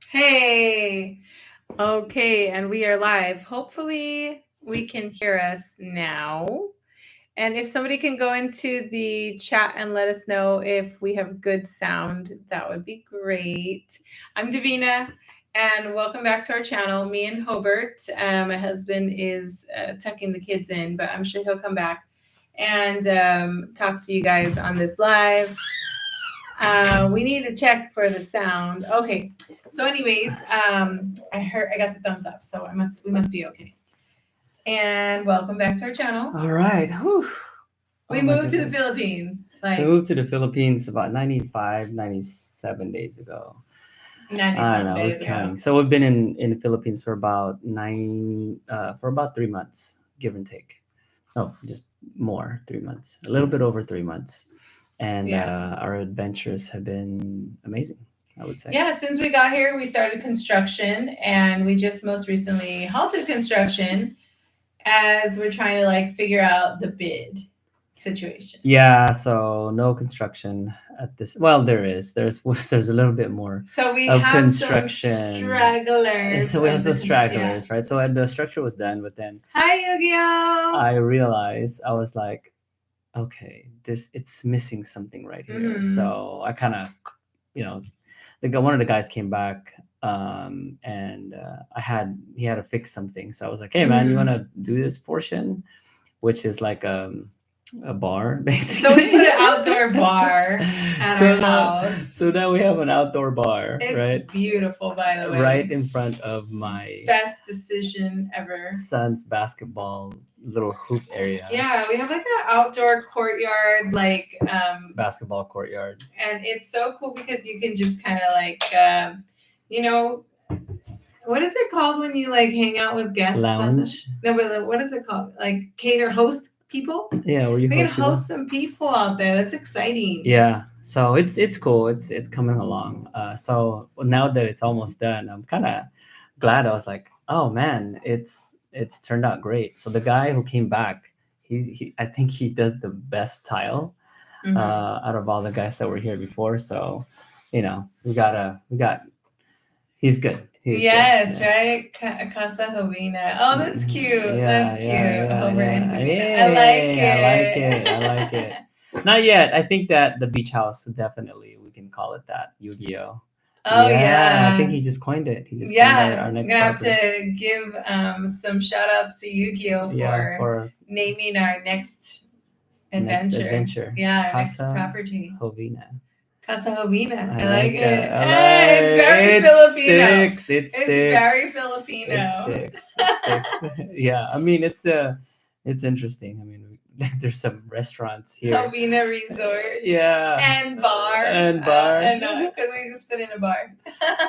Hey. Okay, and we are live. Hopefully, we can hear us now. And if somebody can go into the chat and let us know if we have good sound, that would be great. I'm Davina, and welcome back to our channel. Me and Hobart. My husband is tucking the kids in, but I'm sure he'll come back and talk to you guys on this live. We need to check for the sound. Okay. So, anyways, I got the thumbs up, so we must be okay. And welcome back to our channel. All right. Whew. We Oh my moved to the goodness. Philippines. We Like moved to the Philippines about 95, 97 days ago. 90 I don't some know. I was days ago. counting. So we've been in the Philippines for about for about 3 months, give and take. Oh, just more, 3 months. A little bit over 3 months. And Yeah. our adventures have been amazing, I would say. Yeah, since we got here, we started construction, and we just most recently halted construction as we're trying to like figure out the bid situation. Yeah, so no construction at this. Well, there is. There's a little bit more So we of have some construction. stragglers So we have of some the yeah. stragglers, right? So the structure was done, but then Hi Yu-Gi-Oh! I realized I was like, okay, this it's missing something right here. Mhm. So I kind of, you know, one of the guys came back, and he had to fix something. So I was like, hey man, you want Mhm. to do this portion, which is like a bar basically. So we put an outdoor bar at our house. So now we have an outdoor bar, It's right? beautiful, by the way. Right in front of my Best decision ever. son's basketball little hoop area. Yeah, we have like an outdoor courtyard, like Basketball courtyard. and it's so cool because you can just kind of like you know, what is it called when you like hang out with guests? Lounge. No, but like, what is it called? Like cater host people? Yeah, where you We can host people. host some people out there. That's exciting. Yeah, so it's cool. It's coming along. So now that it's almost done, I'm kind of glad. I was like, oh man, it's turned out great. So the guy who came back, I think he does the best tile Mhm. out of all the guys that were here before. So, we got he's good. He's Yes, good. Yeah. right? Casa Jovina. Oh, that's cute. Yeah, That's cute. yeah, Homer and yeah, Davina. yeah, I like yeah, I like it. it. I like it. Not yet. I think that the beach house definitely we can call it that. Yu-Gi-Oh. Oh Yeah, I think yeah. he just coined it. He just coined Yeah. our I'm next gonna have property. to give some shout outs to Yu-Gi-Oh Yeah, for for naming our next next adventure. adventure. Yeah, our next Casa property. Jovina. Casa Jovina. I I like like it. that. I Hey, it's like very it. Filipino. Sticks. It It's sticks. very Filipino. It sticks. It sticks. Yeah, I mean it's interesting. I mean, there's some restaurants here. Jovina Resort. Yeah. And bar. And bar. And because we just put in a bar.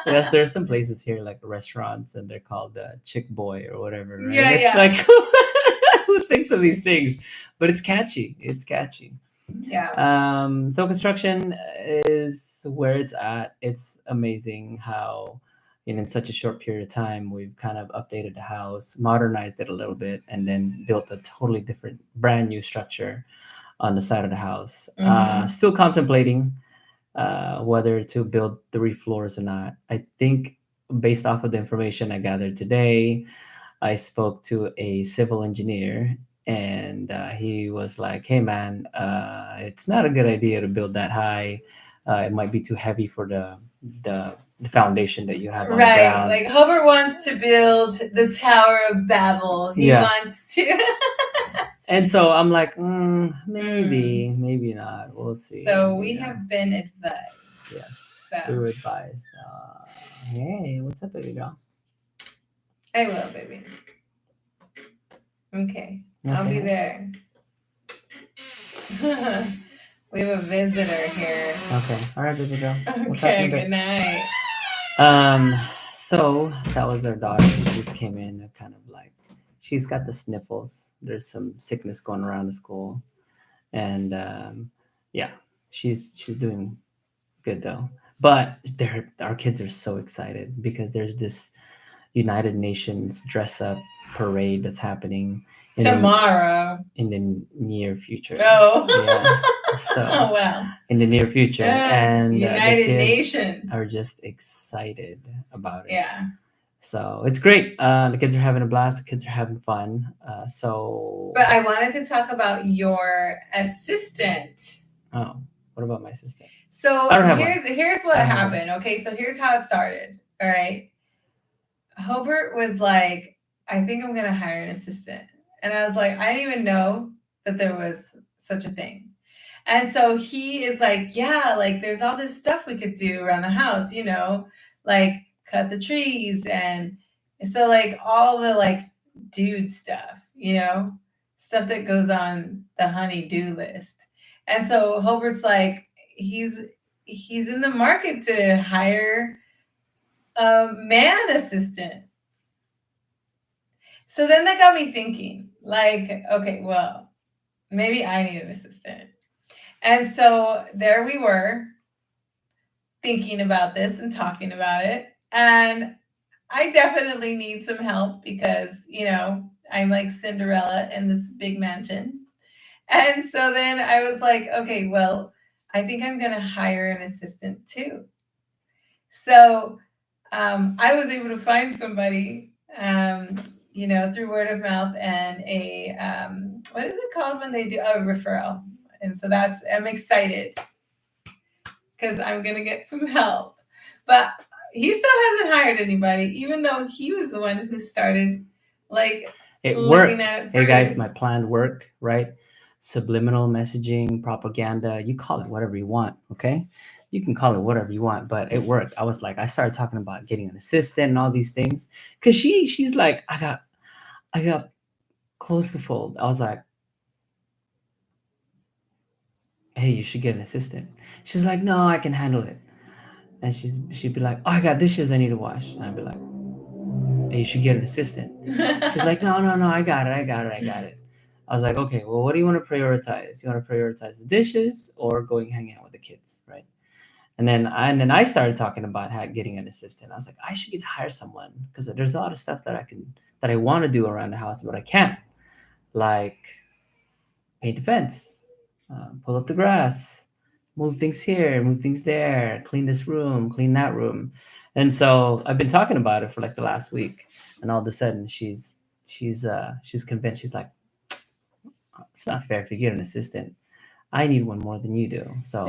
Yes, there's some places here like restaurants, and they're called Chick Boy or whatever. Right? Yeah, It's yeah. like who thinks of these things? But it's catchy. It's catchy. Yeah. So construction is where it's at. It's amazing how, in such a short period of time, we've kind of updated the house, modernized it a little bit, and then built a totally different, brand new structure on the side of the house. Mhm. Still contemplating whether to build 3 floors or not. I think based off of the information I gathered today, I spoke to a civil engineer, and he was like, "Hey, man, it's not a good idea to build that high. It might be too heavy for the foundation that you have on the Right. ground." Like Hobart wants to build the Tower of Babel. He Yeah. wants to. And so I'm like, maybe not. We'll see. So we have been advised. Yes, we So were advised. Hey, what's up, baby girl? I will, baby. Okay. You wanna I'll say be hi? there. We have a visitor here. Okay. All right, baby girl. We'll talk Okay, in a bit. good night. So that was our daughter. She just came in and kind of like, she's got the sniffles. There's some sickness going around the school, and yeah, she's doing good though. But our kids are so excited because there's this United Nations dress up parade that's happening in Tomorrow. in the near future. Oh. Yeah. So Oh, well. in the near future, and the United kids Nations. are just excited about it. Yeah. So it's great. The kids are having a blast. The kids are having fun. So, But I wanted to talk about your assistant. oh, what about my assistant? So I don't have here's what I don't have happened. Okay, so here's how it started. All right. Hobart was like, I think I'm gonna hire an assistant. And I was like, I didn't even know that there was such a thing. And so he is like, yeah, like there's all this stuff we could do around the house, like cut the trees and so like all the like dude stuff, stuff that goes on the honey-do list. And so Hobart's like, he's in the market to hire a man assistant. So then that got me thinking, like, okay, well, maybe I need an assistant. And so there we were thinking about this and talking about it. And I definitely need some help because, I'm like Cinderella in this big mansion. And so then I was like, okay, well, I think I'm going to hire an assistant too. So I was able to find somebody, through word of mouth and what is it called when they do a referral? And so I'm excited because I'm going to get some help. But he still hasn't hired anybody, even though he was the one who started like it looking worked. at it Hey guys, my first. plan worked, right? Subliminal messaging, propaganda, you call it whatever you want, okay? You can call it whatever you want, but it worked. I started talking about getting an assistant and all these things because she's like, I got clothes to fold. I was like, hey, you should get an assistant. She's like, no, I can handle it. And she'd be like, oh, I got dishes I need to wash. And I'd be like, hey, you should get an assistant. She's like, no, I got it. I was like, okay, well, what do you want to prioritize? You want to prioritize the dishes or going hang out with the kids, right? And then I started talking about getting an assistant. I was like, I should hire someone because there's a lot of stuff that I want to do around the house, but I can't, like paint the fence, pull up the grass, move things here, move things there, clean this room, clean that room. And so I've been talking about it for like the last week, and all of a sudden she's convinced. She's like, it's not fair if you get an assistant. I need one more than you do. So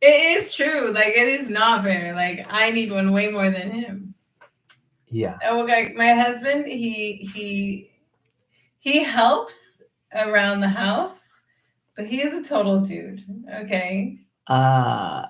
It is true. Like it is not fair. Like I need one way more than him. yeah. Okay, my husband, he helps around the house, but he is a total dude. Okay. I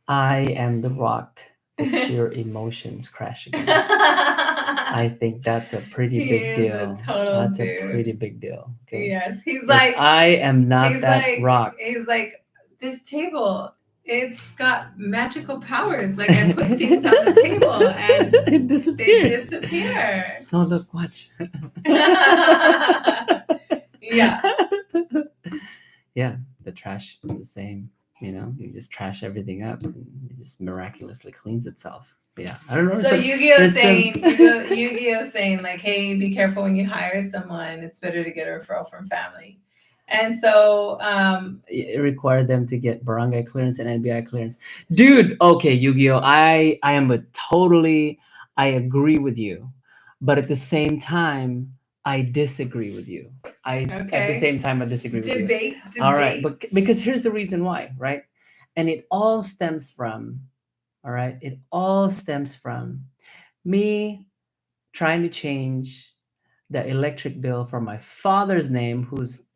am the rock that your emotions crash against. I think that's a pretty big deal. That's dude. a pretty big deal. Okay. Yes, he's If like, I am not that like, rock. He's like, this table, it's got magical powers. Like I put things on the table and it disappears. they disappear. No, look, watch. Yeah. Yeah, the trash is the same. You just trash everything up and it just miraculously cleans itself. Yeah, I don't know. So Yu-Gi-Oh saying like, hey, be careful when you hire someone. It's better to get a referral from family. And so it required them to get barangay clearance and NBI clearance. Dude, okay, Yu-Gi-Oh, I agree with you, but at the same time I disagree with you. At the same time I disagree with you. Debate. All right, but because here's the reason why, right? And it all stems from, me trying to change the electric bill from my father's name, who's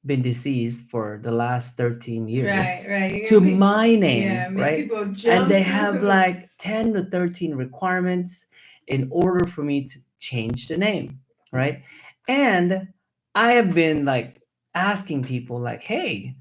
been deceased for the last 13 years, right. to my name, right? And they through have like hoops. 10 to 13 requirements in order for me to change the name, right? And I have been like asking people like, hey,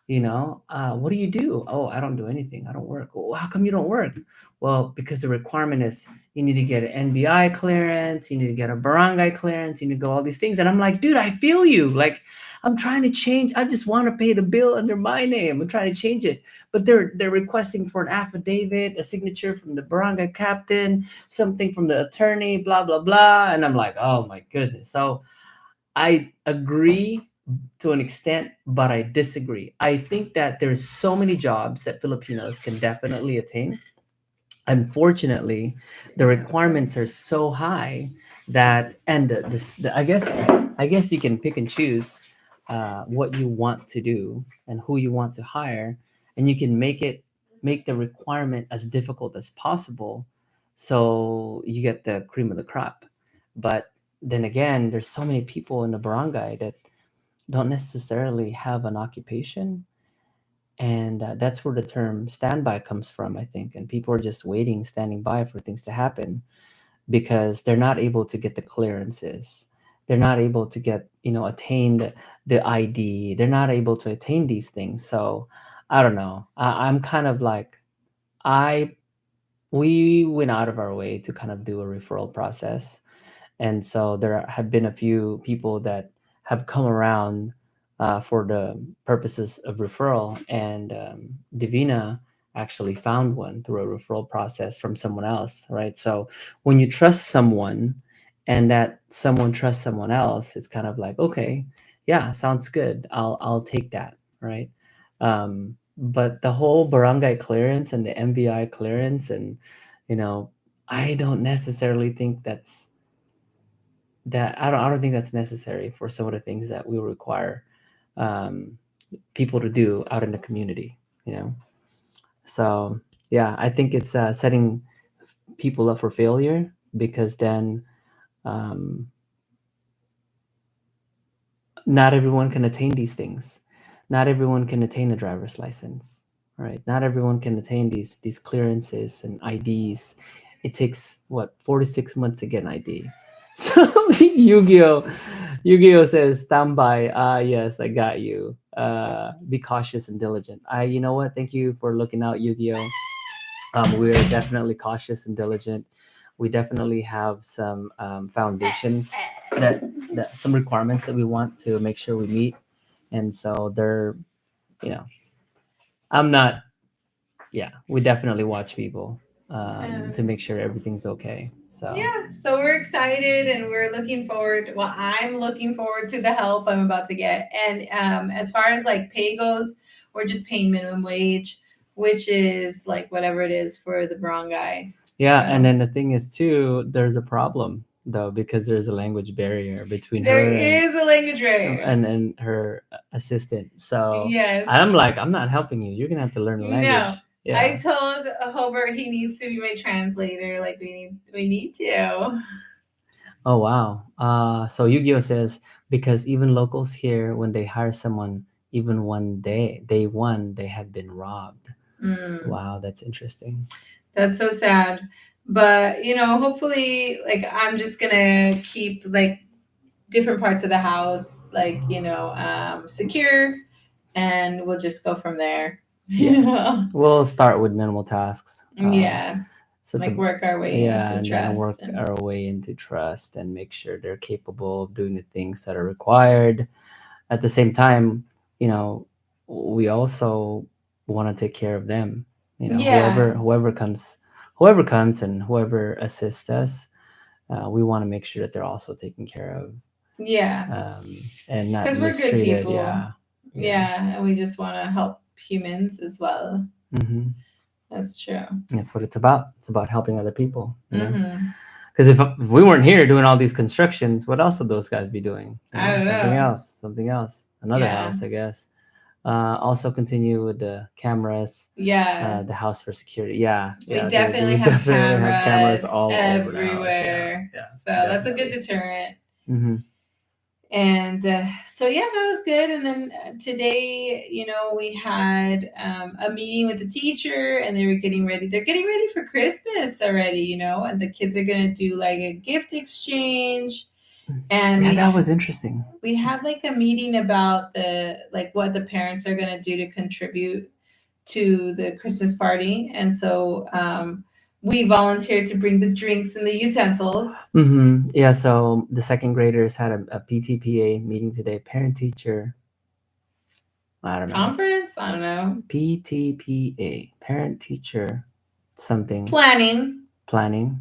what do you do? Oh, I don't do anything. I don't work. Well, how come you don't work? Well, because the requirement is you need to get an NBI clearance, you need to get a barangay clearance, you need to go all these things. And I'm like, dude, I feel you. Like, I'm trying to change. I just want to pay the bill under my name. I'm trying to change it. But they're requesting for an affidavit, a signature from the barangay captain, something from the attorney, blah, blah, blah. And I'm like, oh my goodness. So I agree to an extent, but I disagree. I think that there's so many jobs that Filipinos can definitely attain. Unfortunately, the requirements are so high that, and I guess you can pick and choose what you want to do and who you want to hire, and you can make the requirement as difficult as possible, so you get the cream of the crop. But then again, there's so many people in the barangay that don't necessarily have an occupation, and that's where the term standby comes from, I think. And people are just waiting, standing by for things to happen, because they're not able to get the clearances. They're not able to get, attain the ID. They're not able to attain these things. So I don't know. I'm kind of like, I we went out of our way to kind of do a referral process, and so there have been a few people that have come around for the purposes of referral, and Divina actually found one through a referral process from someone else, right? So when you trust someone and that someone trusts someone else, it's kind of like, okay, yeah, sounds good, I'll take that, right? But the whole barangay clearance and the MVI clearance, and you know I don't necessarily think I don't think that's necessary for some of the things that we require um, people to do out in the community. You know, so yeah, I think it's setting people up for failure, because then um, not everyone can attain these things. Not everyone can attain a driver's license, right? Not everyone can attain these clearances and IDs. It takes what 46 months to get an ID. So Yu-Gi-Oh says standby. Yes, I got you. Be cautious and diligent. You know what? Thank you for looking out, Yu-Gi-Oh. We're definitely cautious and diligent. We definitely have some foundations that, some requirements that we want to make sure we meet, and so they're, you know, I'm not. Yeah, we definitely watch people to make sure everything's okay. So Yeah, so we're excited and we're looking forward. Well, I'm looking forward to the help I'm about to get. And as far as like pay goes, we're just paying minimum wage, which is like whatever it is for the barangay. yeah, So and then the thing is too, there's a problem though, because there's a language barrier between there her is a language barrier. and her assistant. So Yes. I'm like, I'm not helping you. You're gonna have to learn the language. No. Yeah. I told Hobart he needs to be my translator. Like we need you. Oh wow. So Yu-Gi-Oh says, because even locals here, when they hire someone, even one day one, they have been robbed. Wow, that's interesting. That's so sad. But hopefully, like I'm just gonna keep like different parts of the house, like secure, and we'll just go from there. Yeah. We'll start with minimal tasks. Yeah. So Like work our way yeah, into and then work trust. our way into trust and make sure they're capable of doing the things that are required. At the same time, you know, we also want to take care of them. Yeah. Whoever comes and whoever assists us, we want to make sure that they're also taken care of. Yeah. And not Because we're good mistreated. people. Yeah. Yeah, and we just want to help humans as well. Hmm. That's true. That's what it's about. It's about helping other people. Mm-hmm. Because if we weren't here doing all these constructions, what else would those guys be doing? I don't something know. else, another Yeah. house, I guess. Also continue with the cameras. Yeah. The house for security. Yeah, We yeah. definitely we have definitely have cameras cameras all over the house. everywhere. Yeah, So that's a good deterrent. Mm-hmm. And so yeah, that was good. And then today, we had a meeting with the teacher, and they were getting ready. They're getting ready for Christmas already, and the kids are gonna do like a gift exchange. And yeah, that was interesting. We have like a meeting about what the parents are gonna do to contribute to the Christmas party, and so we volunteered to bring the drinks and the utensils. Mm-hmm. Yeah, so the second graders had a PTPA meeting today, parent teacher. I don't know. Conference? I don't know. PTPA, parent teacher something. Planning. Planning.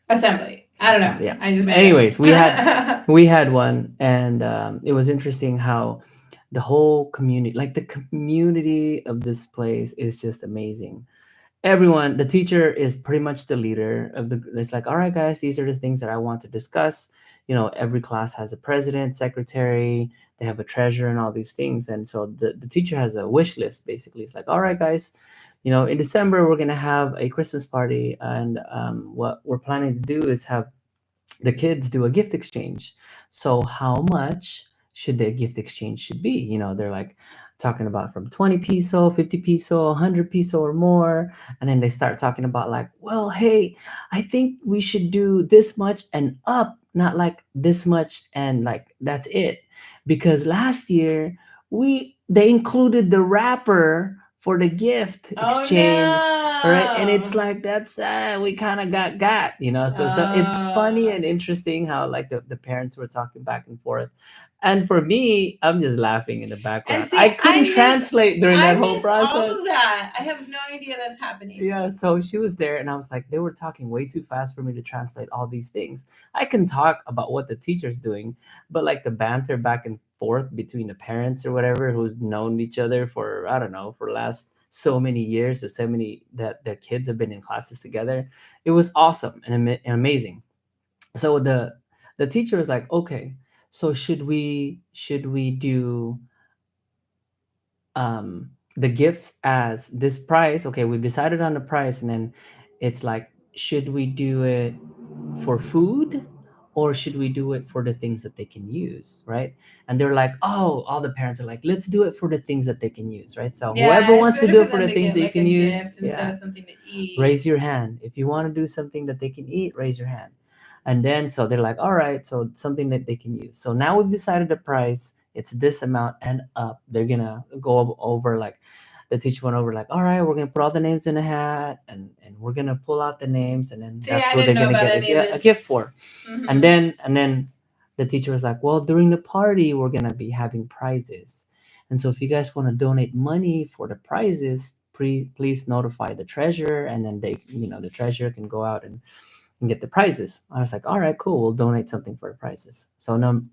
Assembly. I don't So know. yeah. I just made Anyways, it. we had one, and it was interesting how the whole community, like the community of this place, is just amazing. Everyone, the teacher is pretty much the leader of the. It's like, all right, guys, these are the things that I want to discuss. Every class has a president, secretary, they have a treasurer, and all these things. And so the teacher has a wish list. Basically, it's like, all right, guys, in December we're gonna have a Christmas party, and what we're planning to do is have the kids do a gift exchange. So how much should the gift exchange should be? They're like talking about from 20 peso, 50 peso, 100 peso or more. And then they start talking about like, well, hey, I think we should do this much and up, not like this much and like that's it. Because last year they included the wrapper for the gift Oh exchange. All right, and it's no. like that's we kind of got. So it's funny Uh, and interesting how like the parents were talking back and forth, and for me I'm just laughing in the and background. see, I couldn't translate during I that whole miss all process. of that. I have no idea that's happening. Yeah, so she was there, and I was like, they were talking way too fast for me to translate all these things. I can talk about what the teacher's doing, but like the banter back and forth between the parents or whatever who's known each other for, I don't know, for last so many years or so many that their kids have been in classes together, it was awesome and and amazing. So the teacher was like, okay, so should we do the gifts as this price? Okay, we've decided on the price, and then it's like, should we do it for food, or should we do it for the things that they can use, right? And they're like, oh, all the parents are like, let's do it for the things that they can use, right? So whoever Yeah, it's wants to better do for it for them the to things get that you like can a use, gift instead yeah, of something to eat. raise your hand. If you want to do something that they can eat, raise your hand. And then so they're like, all right, so something that they can use. So now we've decided the price, it's this amount and up. They're gonna go over like, the teacher went over like, all right, we're gonna put all the names in a hat, and we're gonna pull out the names, and then See, that's I who didn't they're know gonna about get any of a gift this. for. and Hmm. then and then the teacher was like, well, during the party we're gonna be having prizes, and so if you guys want to donate money for the prizes, please notify the treasurer, and then the treasurer can go out and get the prizes. I was like, all right, cool, we'll donate something for the prizes. So no,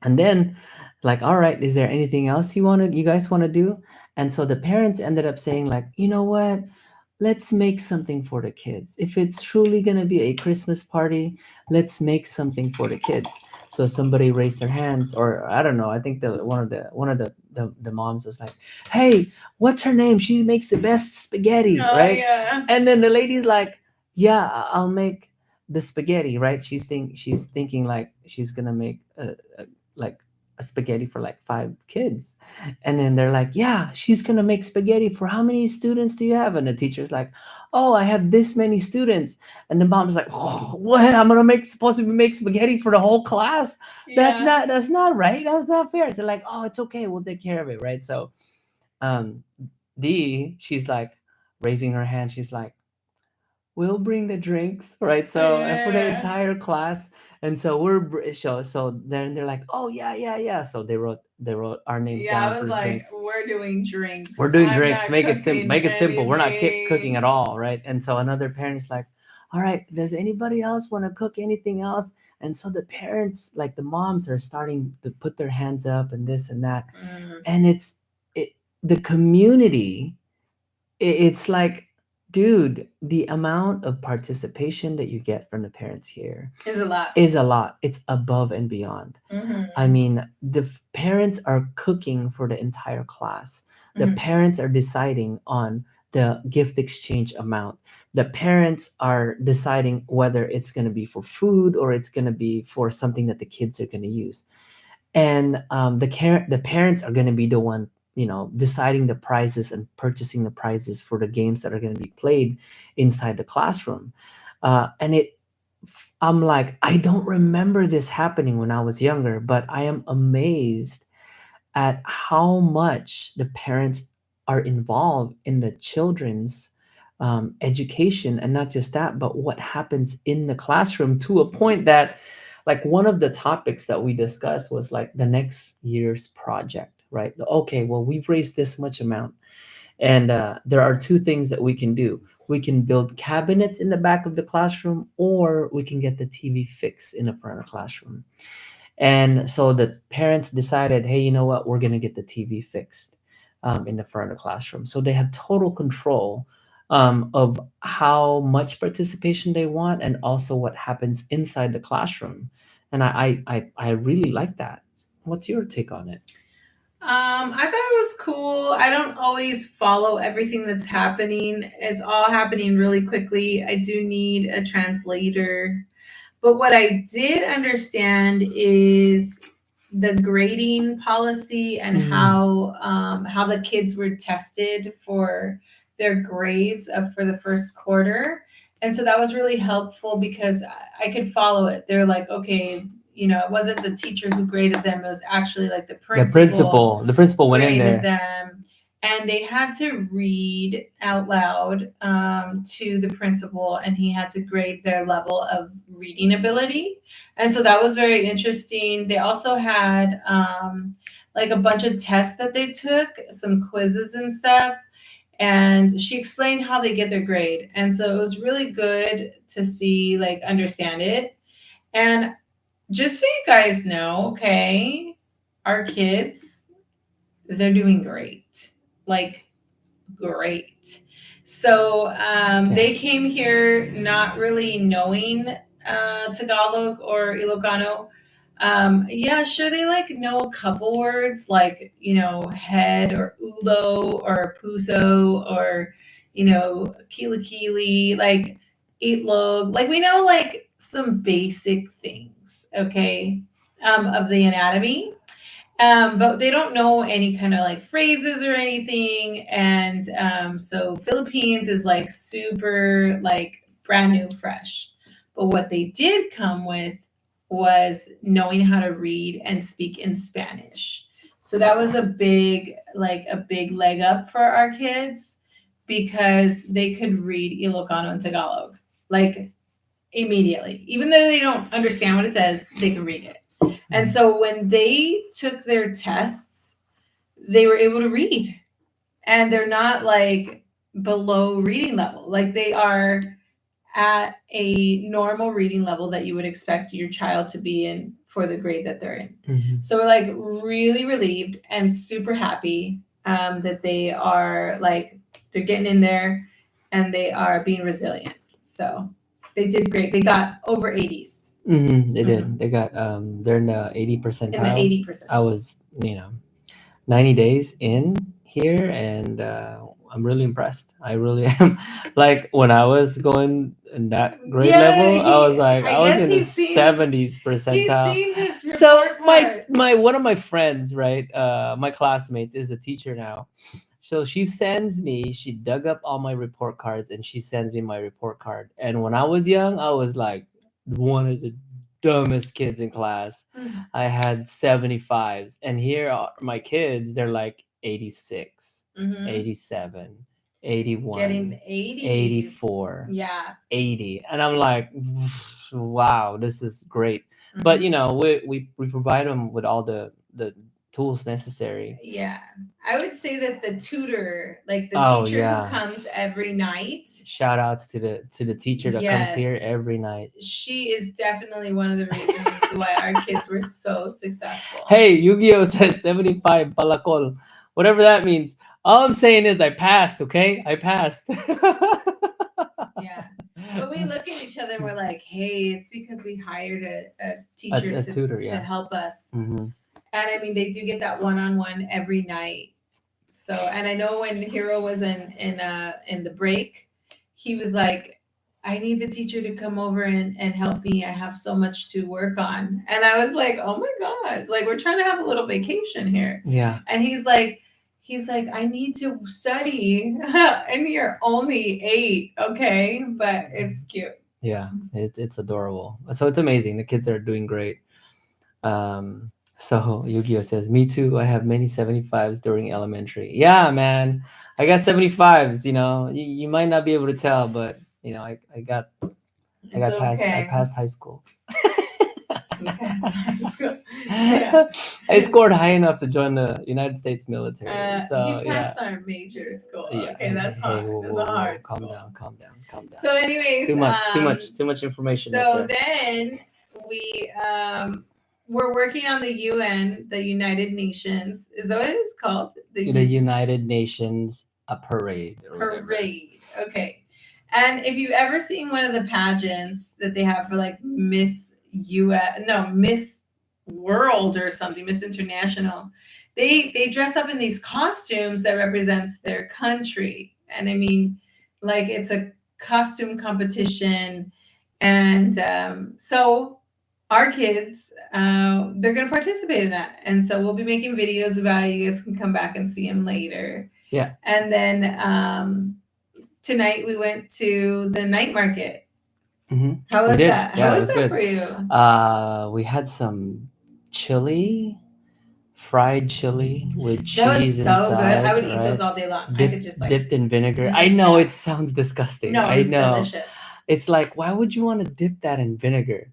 and then like, all right, is there anything else you guys want to do? And so the parents ended up saying like, you know what, let's make something for the kids. If it's truly going to be a Christmas party, let's make something for the kids. So somebody raised their hands, or I don't know, I think the one of the moms was like, hey, what's her name, she makes the best spaghetti, Oh right? yeah. And then the lady's like, yeah, I'll make the spaghetti, right? She's thinking like she's gonna make like a spaghetti for like 5 kids. And then they're like, yeah, she's gonna make spaghetti for how many students do you have? And the teacher's like, oh, I have this many students. And the mom's like, oh, what, I'm gonna make supposed to make spaghetti for the whole class? that's Yeah. not that's not right, that's not fair. So they're like, oh, it's okay, we'll take care of it, right? So um she's like raising her hand, she's like, we'll bring the drinks, right? So for the Yeah. entire class. And so so then they're like, oh yeah, yeah, yeah. So they wrote our names Yeah, down I for was the like, drinks. we're doing drinks. We're doing I'm drinks, not cooking make it simple, we're not cooking at anything. all, right? And so another parent is like, all right, does anybody else want to cook anything else? And so the parents, like the moms, are starting to put their hands up and this and that. Mm, And it the community, it's like, dude, the amount of participation that you get from the parents here is a lot. is a lot. It's above and beyond. I Hmm. mean, the parents are cooking for the entire class. The Hmm. parents are deciding on the gift exchange amount. The parents are deciding whether it's going to be for food or it's going to be for something that the kids are going to use. And the parents are going to be the one, deciding the prizes and purchasing the prizes for the games that are going to be played inside the classroom. And I'm like, I don't remember this happening when I was younger, but I am amazed at how much the parents are involved in the children's education. And not just that, but what happens in the classroom, to a point that, like, one of the topics that we discussed was like the next year's project, right? Okay, well, we've raised this much amount, and there are two things that we can do. we can build cabinets in the back of the classroom, or we can get the TV fixed in the front of the classroom. And so the parents decided, hey, you know what? We're going to get the TV fixed in the front of the classroom. So they have total control of how much participation they want, and also what happens inside the classroom. And I really like that. What's your take on it? I thought it was cool. I don't always follow everything that's happening. It's all happening really quickly. I do need a translator. But what I did understand is the grading policy and Mm, how the kids were tested for their grades for the first quarter. And so that was really helpful because I could follow it. They're like, okay, it wasn't the teacher who graded them, it was actually like the principal the principal went in graded there. them. And they had to read out loud to the principal, and he had to grade their level of reading ability. And so that was very interesting. They also had like a bunch of tests that they took, some quizzes and stuff. And she explained how they get their grade. And so it was really good to see, like, understand it. And just so you guys know, okay, our kids, they're doing great. Like, great. So Yeah. they came here not really knowing Tagalog or Ilocano. Yeah, sure, they like know a couple words like, head or ulo or puso or, kilikili, like itlog. Like, we know like some basic things, okay, of the anatomy, but they don't know any kind of like phrases or anything. And so Philippines is like super like brand new, fresh. But what they did come with was knowing how to read and speak in Spanish. So that was a big leg up for our kids because they could read Ilocano and Tagalog like immediately. Even though they don't understand what it says, they can read it. And so when they took their tests, they were able to read, and they're not like below reading level. Like, they are at a normal reading level that you would expect your child to be in for the grade that they're in. Mhm. So we're like really relieved and super happy that they are like, they're getting in there and they are being resilient. So they did great. They got over 80s. They did. They got they're in the 80 In the percentile. 80%. I was, 90 days in here, and I'm really impressed. I really am. Like when I was going in that grade Yeah, level, I was like, I I was guess in the he's seen 70s he's percentile. seen his So report my cards. my one of my friends, right, my classmates is a teacher now. So she dug up all my report cards and she sends me my report card. And when I was young, I was like one of the dumbest kids in class. Mm. I had 75s. And here are my kids, they're like 86, Mm-hmm. 87, 81, Getting the 80s. 84, Yeah. 80. And I'm like, wow, this is great. But Mhm. we provide them with all the tools necessary. Yeah. I would say that the tutor, like the Oh teacher who yeah. comes every night, Shout outs to the teacher that comes here yes, every night. she is definitely one of the reasons why our kids were so successful. Hey, Yu-Gi-Oh says 75 palakol. Whatever that means. All I'm saying is I passed, okay? I passed. Yeah. But we look at each other and we're like, hey, it's because we hired a teacher a to, tutor, to yeah. help us. Hmm. And I mean, they do get that one-on-one every night. So, and I know when Hero was in the break, he was like, I need the teacher to come over and help me. I have so much to work on. And I was like, oh my gosh, like, we're trying to have a little vacation here. Yeah. And he's like, I need to study. And you're only 8, okay? But it's cute. Yeah, it's adorable. So it's amazing. The kids are doing great. So Yu-Gi-Oh says, "Me too. I have many 75s during elementary." Yeah, man. I got 75s, You might not be able to tell, but I got It's I okay. passed high school. Fast high school. Yeah. I scored high enough to join the United States military. He So yeah. passed our major school. Yeah. Okay, that's Hey, hard. whoa, That's whoa, a whoa. hard Calm school. down, calm down, calm down. So, anyways, Too much information right so there. then we we're working on the UN, the United Nations. Is that what it's called? The United Nations parade. Or whatever. Parade. Okay. And if you've ever seen one of the pageants that they have for like Miss World or something, Miss International, they dress up in these costumes that represents their country. And I mean, like it's a costume competition. And so our kids, they're going to participate in that. And so we'll be making videos about it. You guys can come back and see them later. Yeah. And then tonight we went to the night market. Mm-hmm. How was that? Yeah, How was that good for you? We had some chili, fried chili with cheese That was so inside, good. I would eat right? those all day long. I could just like dipped in vinegar. I know yeah. it sounds disgusting. No, I it's know. delicious. It's like, why would you want to dip that in vinegar?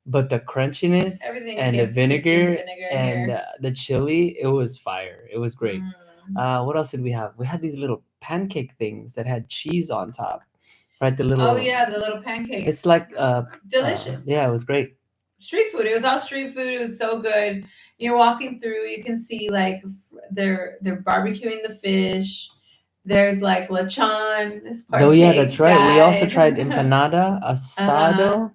But the crunchiness Everything and the gets dipped in vinegar vinegar and here. the chili, it was fire. It was great. Mm. What else did we have? We had these little pancake things that had cheese on top, right? The little. Oh yeah, the little pancakes. It's like delicious. Yeah, it was great. Street food. It was all street food. It was so good. You're walking through, you can see like they're barbecuing the fish. There's like lechon. This part. Oh yeah, that's right. We also tried empanada, asado.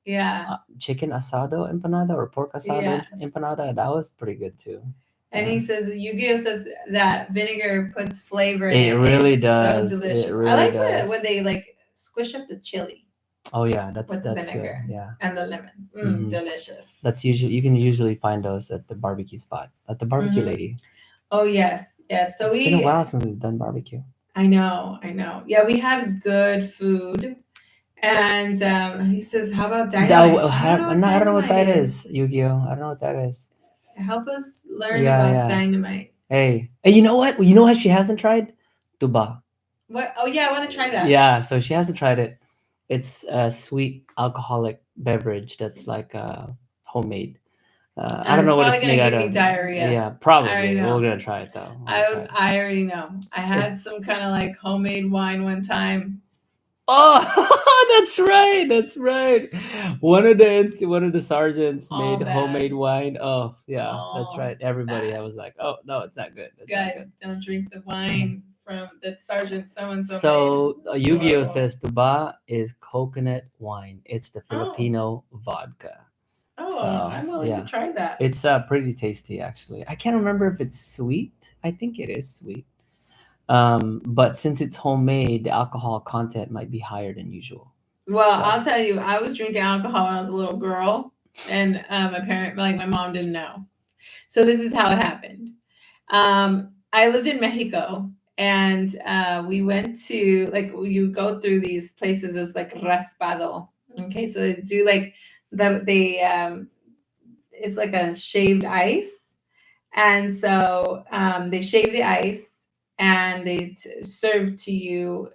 Yeah. Chicken asado empanada or pork asado empanada. That was pretty good too. And he says, Yu-Gi-Oh says that vinegar puts flavor in it. It really does. So delicious. It really I like does. when they like squish up the chili. Oh yeah, that's vinegar. good. Yeah. And the lemon. Delicious. That's you can usually find those at the barbecue spot, at the barbecue lady. Oh yes. Yes. So it's been a while since we've done barbecue. I know. Yeah, we had good food. And he says, how about dynamite? I don't know what that is, Yu-Gi-Oh. I don't know what that is. Help us learn about dynamite. Hey, you know what? You know what she hasn't tried? Tuba. What? Oh yeah, I want to try that. Yeah, so she hasn't tried it. It's a sweet alcoholic beverage that's like homemade. I don't know what it's made out of. Diarrhea. Yeah, probably. We're gonna try it though. I already know. I had some kind of like homemade wine one time. Oh, that's right. That's right. One of the sergeants made homemade wine. Oh, yeah, that's right. Everybody, I was like, oh no, it's not good. Guys, don't drink the wine from the sergeant so and so. So Yu-Gi-Oh says tuba is coconut wine. It's the Filipino vodka. Oh, I'm willing to try that. It's pretty tasty actually. I can't remember if it's sweet. I think it is sweet. But since it's homemade, the alcohol content might be higher than usual. Well, I'll tell you, I was drinking alcohol when I was a little girl, and my mom didn't know. So this is how it happened. I lived in Mexico, and we went to you go through these places. It was like raspado. Okay, so they do like it's like a shaved ice, and so they shave the ice. And they serve to you.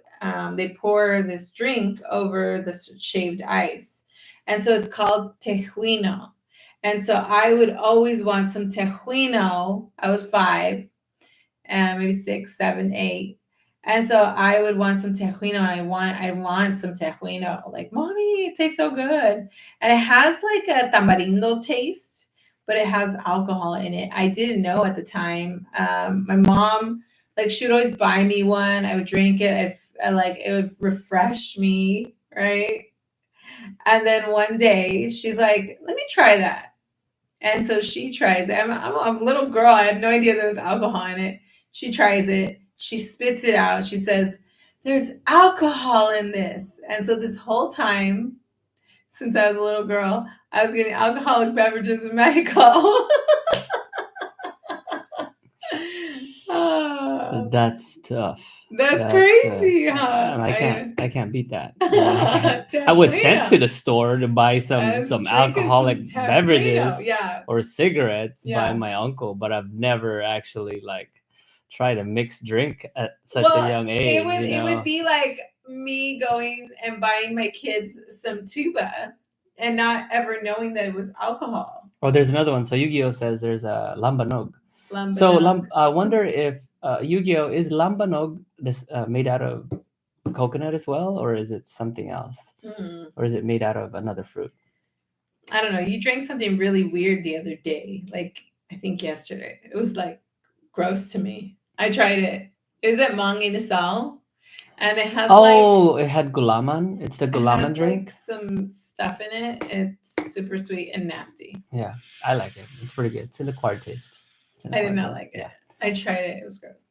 They pour this drink over the shaved ice, and so it's called tejuino. And so I would always want some tejuino. I was 5, maybe 6, 7, 8, and so I would want some tejuino. And I want some tejuino. Like, mommy, it tastes so good, and it has like a tamarindo taste, but it has alcohol in it. I didn't know at the time. My mom. Like, she would always buy me one. I would drink it. It would refresh me, right? And then one day, she's like, let me try that. And so she tries it. I'm a little girl. I had no idea there was alcohol in it. She tries it. She spits it out. She says, there's alcohol in this. And so this whole time, since I was a little girl, I was getting alcoholic beverages in Mexico. That's tough. That's crazy, huh? I can't beat that. I was sent to the store to buy some alcoholic beverages or cigarettes by my uncle, but I've never actually tried a mixed drink at such a young age. It would be like me going and buying my kids some tuba, and not ever knowing that it was alcohol. Oh, there's another one. So Yu-Gi-Oh says there's a Lambanog. Lambanog. I wonder if Yu-Gi-Oh is Lambanog this made out of coconut as well, or is it something else, or is it made out of another fruit? I don't know. You drank something really weird the other day, like I think yesterday. It was like gross to me. I tried it. It was at Mang Inasal, and it has it had gulaman. It's the it gulaman has drink. like some stuff in it. It's super sweet and nasty. Yeah, I like it. It's pretty good. It's an acquired taste. I did not like it. I tried it. It was gross.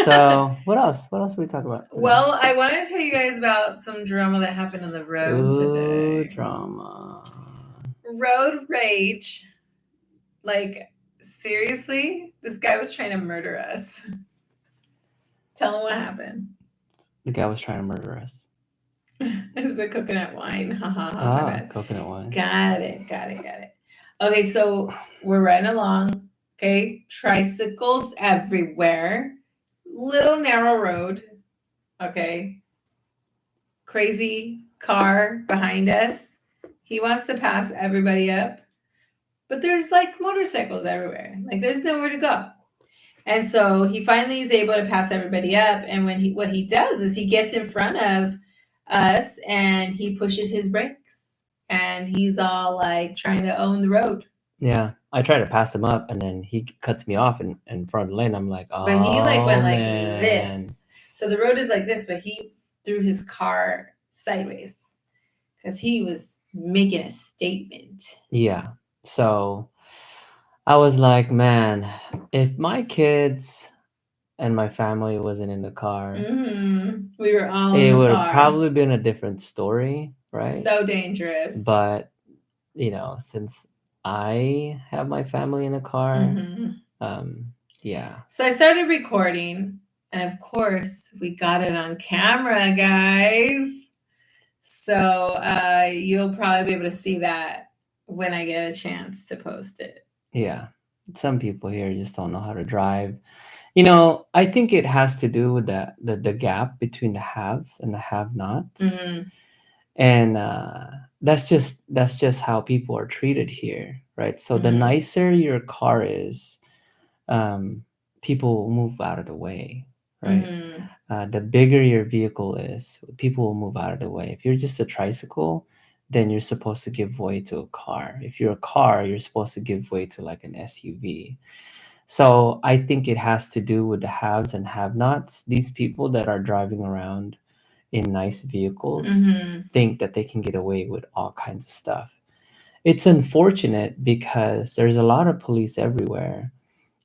So what else? What else we talk about today? Well, I wanted to tell you guys about some drama that happened on the road today. Drama. Road rage. Like, seriously? This guy was trying to murder us. Tell him what happened. The guy was trying to murder us. It's the coconut wine. Ha ha ha. My bad. Coconut wine. Got it. Okay, so we're riding along. Okay, tricycles everywhere. Little narrow road. Okay. Crazy car behind us. He wants to pass everybody up. But there's like motorcycles everywhere. Like there's nowhere to go. And so he finally is able to pass everybody up. And what he does is he gets in front of us and he pushes his brakes. And he's all like trying to own the road. Yeah, I try to pass him up, and then he cuts me off in front of the lane. I'm like, oh, but he like went like man. this. So the road is like this, but he threw his car sideways because he was making a statement. Yeah. So I was like, man, if my kids and my family wasn't in the car, we were all it in the would car. have probably been a different story, right? So dangerous. But since I have my family in a car, yeah. So I started recording, and of course, we got it on camera, guys. So you'll probably be able to see that when I get a chance to post it. Yeah. Some people here just don't know how to drive. I think it has to do with the gap between the haves and the have-nots. And that's just how people are treated here, right? So the nicer your car is, people will move out of the way, right? The bigger your vehicle is, people will move out of the way. If you're just a tricycle, then you're supposed to give way to a car. If you're a car, you're supposed to give way to like an SUV. So I think it has to do with the haves and have-nots. These people that are driving around in nice vehicles think that they can get away with all kinds of stuff. It's unfortunate because there's a lot of police everywhere,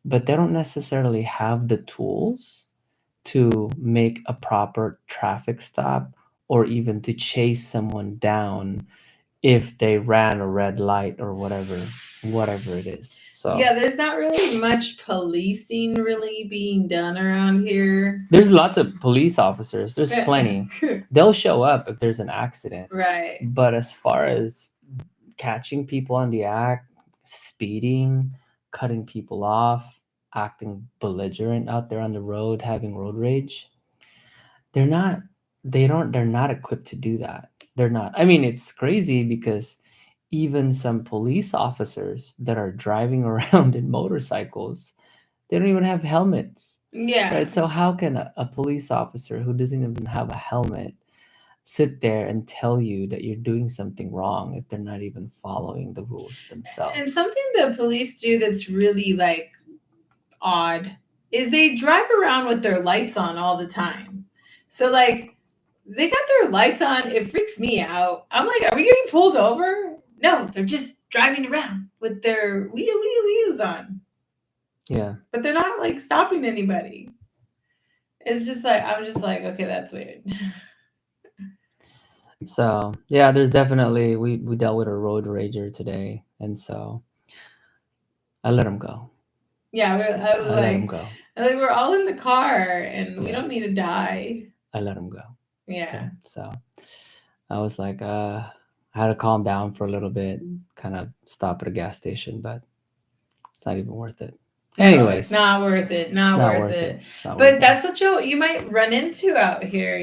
but they don't necessarily have the tools to make a proper traffic stop or even to chase someone down if they ran a red light or whatever it is. So yeah, there's not really much policing really being done around here. There's lots of police officers. There's plenty. They'll show up if there's an accident. Right. But as far as catching people on the act, speeding, cutting people off, acting belligerent out there on the road, having road rage, they're not equipped to do that. They're not. I mean, it's crazy because even some police officers that are driving around in motorcycles, they don't even have helmets. Yeah. Right. So how can a police officer who doesn't even have a helmet sit there and tell you that you're doing something wrong if they're not even following the rules themselves? And something the police do that's really like odd is they drive around with their lights on all the time. So like they got their lights on. It freaks me out. I'm like, are we getting pulled over? No, they're just driving around with their wheels on. Yeah. But they're not like stopping anybody. It's just like, I'm just like, okay, that's weird. So yeah, there's definitely we dealt with a road rager today, and so I let him go. Yeah, I was I like, let him go. We're all in the car and we don't need to die. I let him go. Yeah. Okay, so I was like, I had to calm down for a little bit, kind of stop at a gas station, but it's not even worth it. Anyways, it's not worth it. Not worth it. It's not but worth that's what you might run into out here,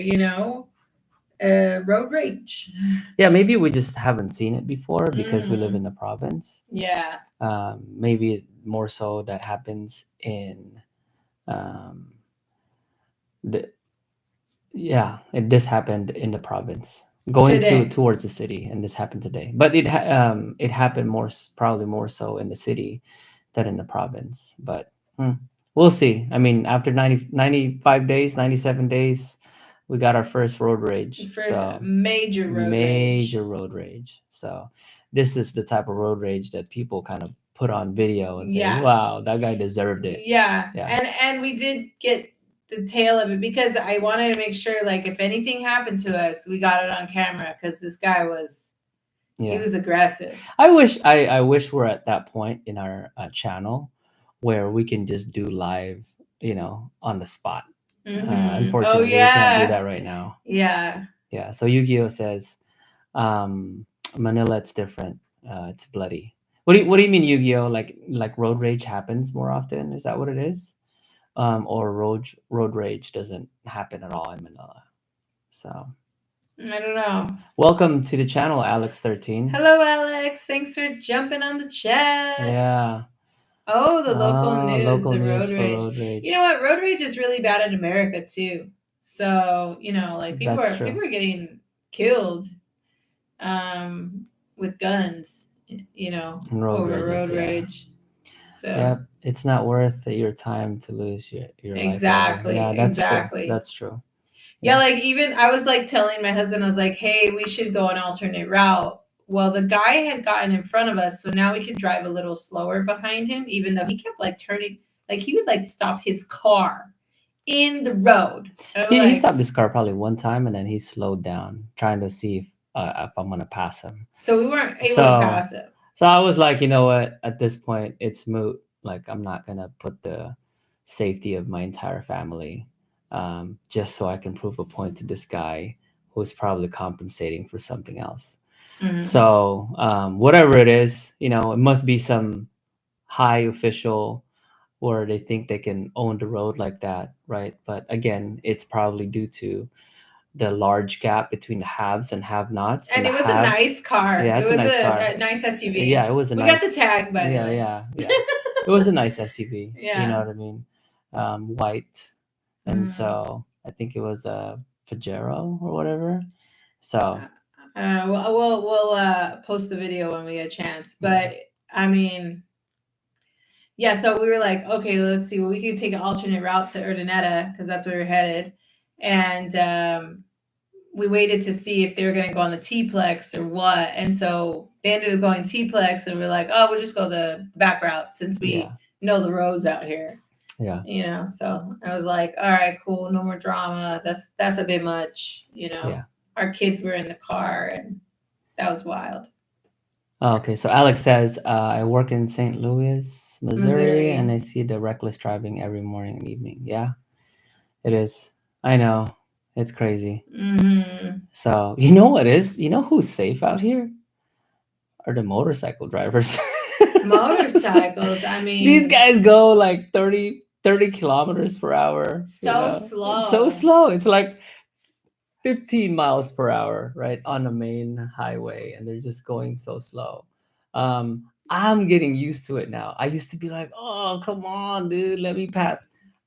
road rage. Yeah, maybe we just haven't seen it before because we live Mm, in the province. yeah. Maybe more so that happens in um, the, yeah, this happened in the province going to Today. towards the city, and this happened today. But it happened probably more so in the city than in the province. But we'll see. I mean, after 95 days, 97 days, we got our first road rage. First So major road rage. major road rage. So this is the type of road rage that people kind of put on video and say, Yeah. "Wow, that guy deserved it." Yeah. Yeah. And we did get the tail of it because I wanted to make sure, like, if anything happened to us, we got it on camera because this guy was he Yeah. was aggressive. I wish we're at that point in our channel where we can just do live, on the spot. Unfortunately, we can't do that right now. Yeah. Yeah. So Yu-Gi-Oh says, um, Manila, it's different. It's bloody. What do you mean, Yu-Gi-Oh? Like road rage happens more often? Is that what it is? Or road rage doesn't happen at all in Manila? So I don't know. welcome to the channel, Alex13. Hello, Alex. Thanks for jumping on the chat. Yeah. Oh, the local news, Local the news road for rage. road rage. You know what? Road rage is really bad in America too. So, like people That's are true. people are getting killed with guns, And road over rages, road yeah. rage. So Yep, it's not worth your time to lose your exactly, life over. Yeah, that's exactly. true. That's true. Yeah, like even I was like telling my husband, I was like, hey, we should go an alternate route. Well, the guy had gotten in front of us, so now we could drive a little slower behind him, even though he kept like turning, like he would like stop his car in the road. And we're He like, stopped his car probably one time and then he slowed down, trying to see if I'm gonna pass him. so we weren't able to So pass him. so I was like, you know what? At this point, it's moot. Like I'm not gonna put the safety of my entire family just so I can prove a point to this guy who's probably compensating for something else. Mhm. So whatever it is, it must be some high official where they think they can own the road like that, right? But again, it's probably due to the large gap between the haves and have-nots. And the it was haves, a nice car. Yeah, it it's was a nice car. a nice SUV. Yeah, it was a we nice. got the tag, by the way. Yeah. It was a nice SUV. Yeah. You know what I mean? White, and Mhm. so I think it was a Pajero or whatever. So I don't know. We'll post the video when we get a chance. But I mean, yeah. So we were like, okay, let's see. Well, we could take an alternate route to Urdaneta because that's where we're headed, and we waited to see if they were going to go on the T-Plex or what. And so they ended up going T-Plex, and we're like, oh, we'll just go the back route since we know the roads out here. Yeah. So I was like, all right, cool, no more drama. That's a bit much. Yeah. Our kids were in the car, and that was wild. Okay, so Alex says, I work in St. Louis, Missouri, and I see the reckless driving every morning and evening. Yeah, it is. I know. It's crazy. Mm-hmm. So, you know what is? You know who's safe out here? Are the motorcycle drivers. Motorcycles, I mean. These guys go like 30 kilometers per hour. So slow. It's so slow. It's like 15 miles per hour, right, on the main highway, and they're just going so slow. I'm getting used to it now. I used to be like, oh, come on, dude, let me pass.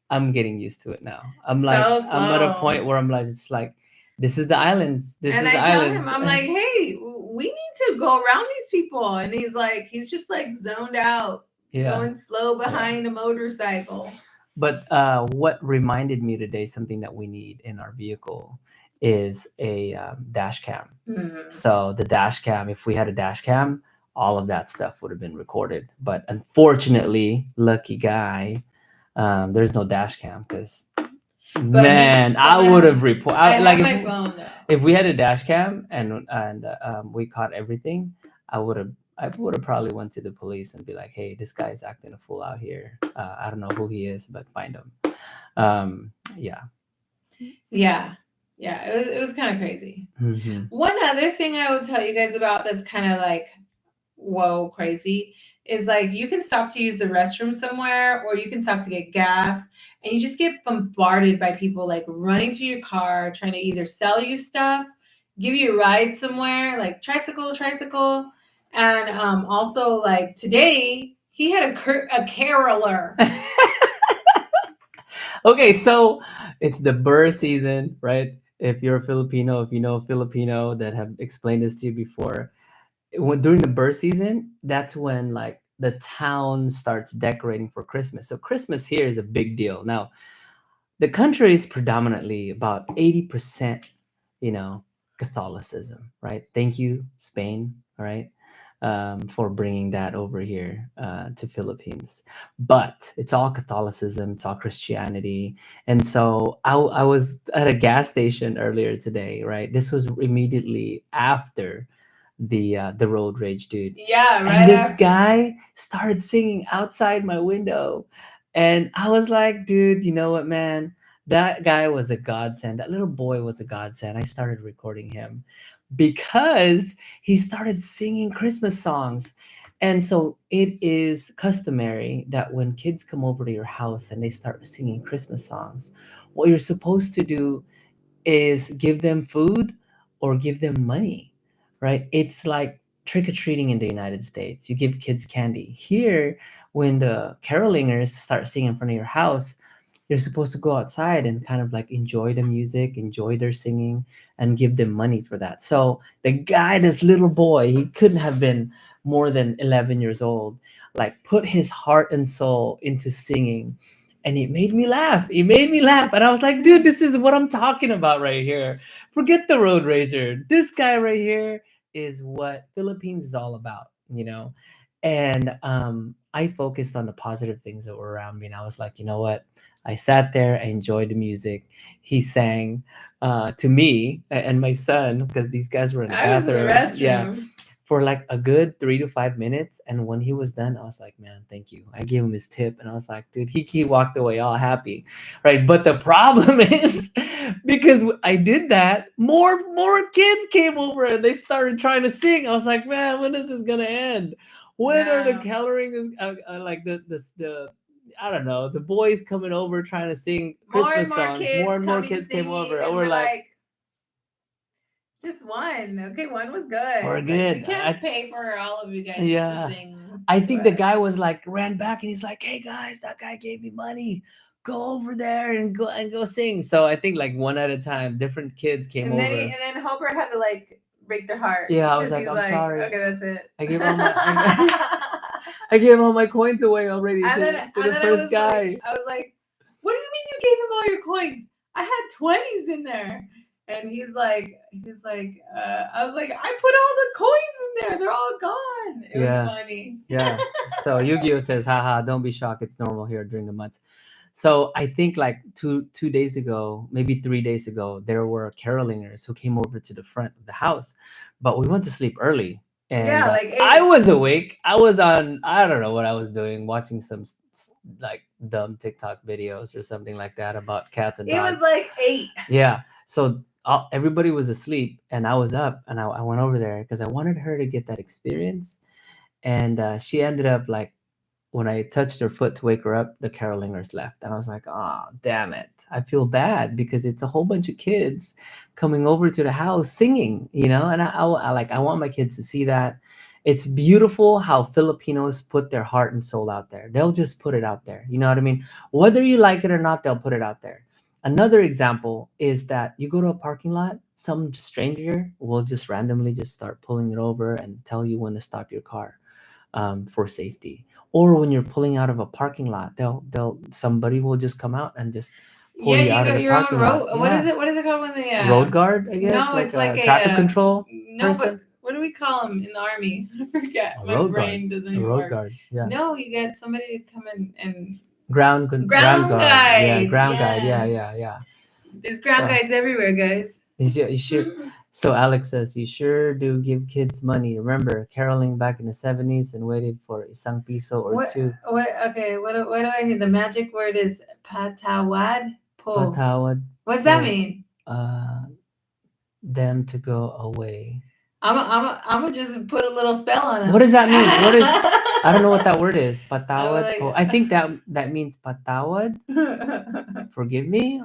I'm getting used to it now. I'm So like, slow. I'm at a point where I'm like, just like, this is the islands. This and is I the tell islands. him, I'm like, hey, we need to go around these people. And he's just like zoned out, going slow behind a motorcycle. But what reminded me today, something that we need in our vehicle is a dash cam. Mm-hmm. So the dash cam, if we had a dash cam, all of that stuff would have been recorded. But unfortunately, lucky guy, there's no dash cam because I would have reported. Like my phone though. If we had a dash cam and we caught everything, I would have probably went to the police and be like, hey, this guy's acting a fool out here. I don't know who he is, but find him. Yeah, it was kind of crazy. Mm-hmm. One other thing I will tell you guys about that's kind of like, whoa, crazy, is like you can stop to use the restroom somewhere, or you can stop to get gas, and you just get bombarded by people like running to your car, trying to either sell you stuff give you a ride somewhere, like tricycle. And also like today he had a caroler. Okay, so it's the burr season, right? If you're a Filipino, if you know a Filipino that have explained this to you before, when during the birth season, that's when like the town starts decorating for Christmas. So Christmas here is a big deal. Now, the country is predominantly about 80%, you know, Catholicism, right? Thank you, Spain, all right, for bringing that over here to Philippines. But it's all Catholicism, it's all Christianity. And so I was at a gas station earlier today, right? This was immediately after the road rage, dude. Yeah, right. And this after. guy started singing outside my window. And I was like, dude, you know what, man? That guy was a godsend. That little boy was a godsend. I started recording him because he started singing Christmas songs. And so it is customary that when kids come over to your house and they start singing Christmas songs, what you're supposed to do is give them food or give them money, right? It's like trick or treating in the United States. You give kids candy. Here, when the carolingers start singing in front of your house, you're supposed to go outside and kind of like enjoy the music, enjoy their singing, and give them money for that. So the guy, this little boy, he couldn't have been more than 11 years old, like put his heart and soul into singing, and it made me laugh. It made me laugh. And I was like, dude, this is what I'm talking about right here. Forget the road rager. This guy right here is what Philippines is all about, you know? And I focused on the positive things that were around me. And I was like, you know what? I sat there, I enjoyed the music. He sang to me and my son, because these guys were in the I was in the bathroom. Yeah, restroom. for like a good 3 to 5 minutes. And when he was done, I was like, man, thank you. I gave him his tip and I was like, dude, he walked away all happy. Right. But the problem is because I did that, more kids came over and they started trying to sing. I was like, man, when is this gonna end? When are the No. coloring is like the I don't know, the boys coming over trying to sing More and Christmas more songs. kids More and more coming kids came singing, over. And and we're we're like, like, just one. Okay, one was good. we're Like, we good. can't pay for all of you guys to Yeah. sing I to think the us. guy was like ran back and he's like, "Hey guys, that guy gave me money. Go over there and go sing." So I think like one at a time, different kids came And then over. and then Hopper had to like break their heart Yeah, I was because like, he's "I'm like, sorry. okay, that's it. I gave all my I gave all my coins away already And then to the I first was guy." like, what do you mean you gave him all your coins? I had 20s in there. And he's like, I was like, I put all the coins in there. They're all gone. It was Yeah. funny. Yeah. So Yu-Gi-Oh says, haha, don't be shocked. It's normal here during the months. So I think like two days ago, maybe 3 days ago, there were carolingers who came over to the front of the house, but we went to sleep early. And Yeah, like I 8. was awake. I was on, I don't know what I was doing, watching some like dumb TikTok videos or something like that about cats and It dogs. was like 8. Yeah. So everybody was asleep and I was up and I went over there because I wanted her to get that experience. And she ended up like, when I touched her foot to wake her up, the carolingers left. And I was like, oh, damn it. I feel bad because it's a whole bunch of kids coming over to the house singing, you know? And I want my kids to see that. It's beautiful how Filipinos put their heart and soul out there. They'll just put it out there. You know what I mean? Whether you like it or not, they'll put it out there. Another example is that you go to a parking lot, some stranger will just randomly just start pulling it over and tell you when to stop your car for safety. Or when you're pulling out of a parking lot, they'll somebody will just come out and just pull Yeah, you you out of got the your own parking lot. road. What is it? What is it called when they Road guard, I guess, No, like it's like a a traffic control no, but person. what do we call them in the army? I forget. A My road guard. brain doesn't A even road work. guard. Yeah. No, you get somebody to come in and Ground ground guard. Yeah, guide. ground guide. Yeah. Yeah. There's ground So guides everywhere, guys. you should. So Alex says you sure do give kids money. Remember caroling back in the 70s and waited for isang piso or What? two. What? Okay. What do I need? The magic word is patawad po. Patawad What's that po mean? uh, them to go away. I'm gonna just put a little spell on him. What does that mean? What is? I don't know what that word is. I'm Patawad po. like, I think that means patawad. Forgive me,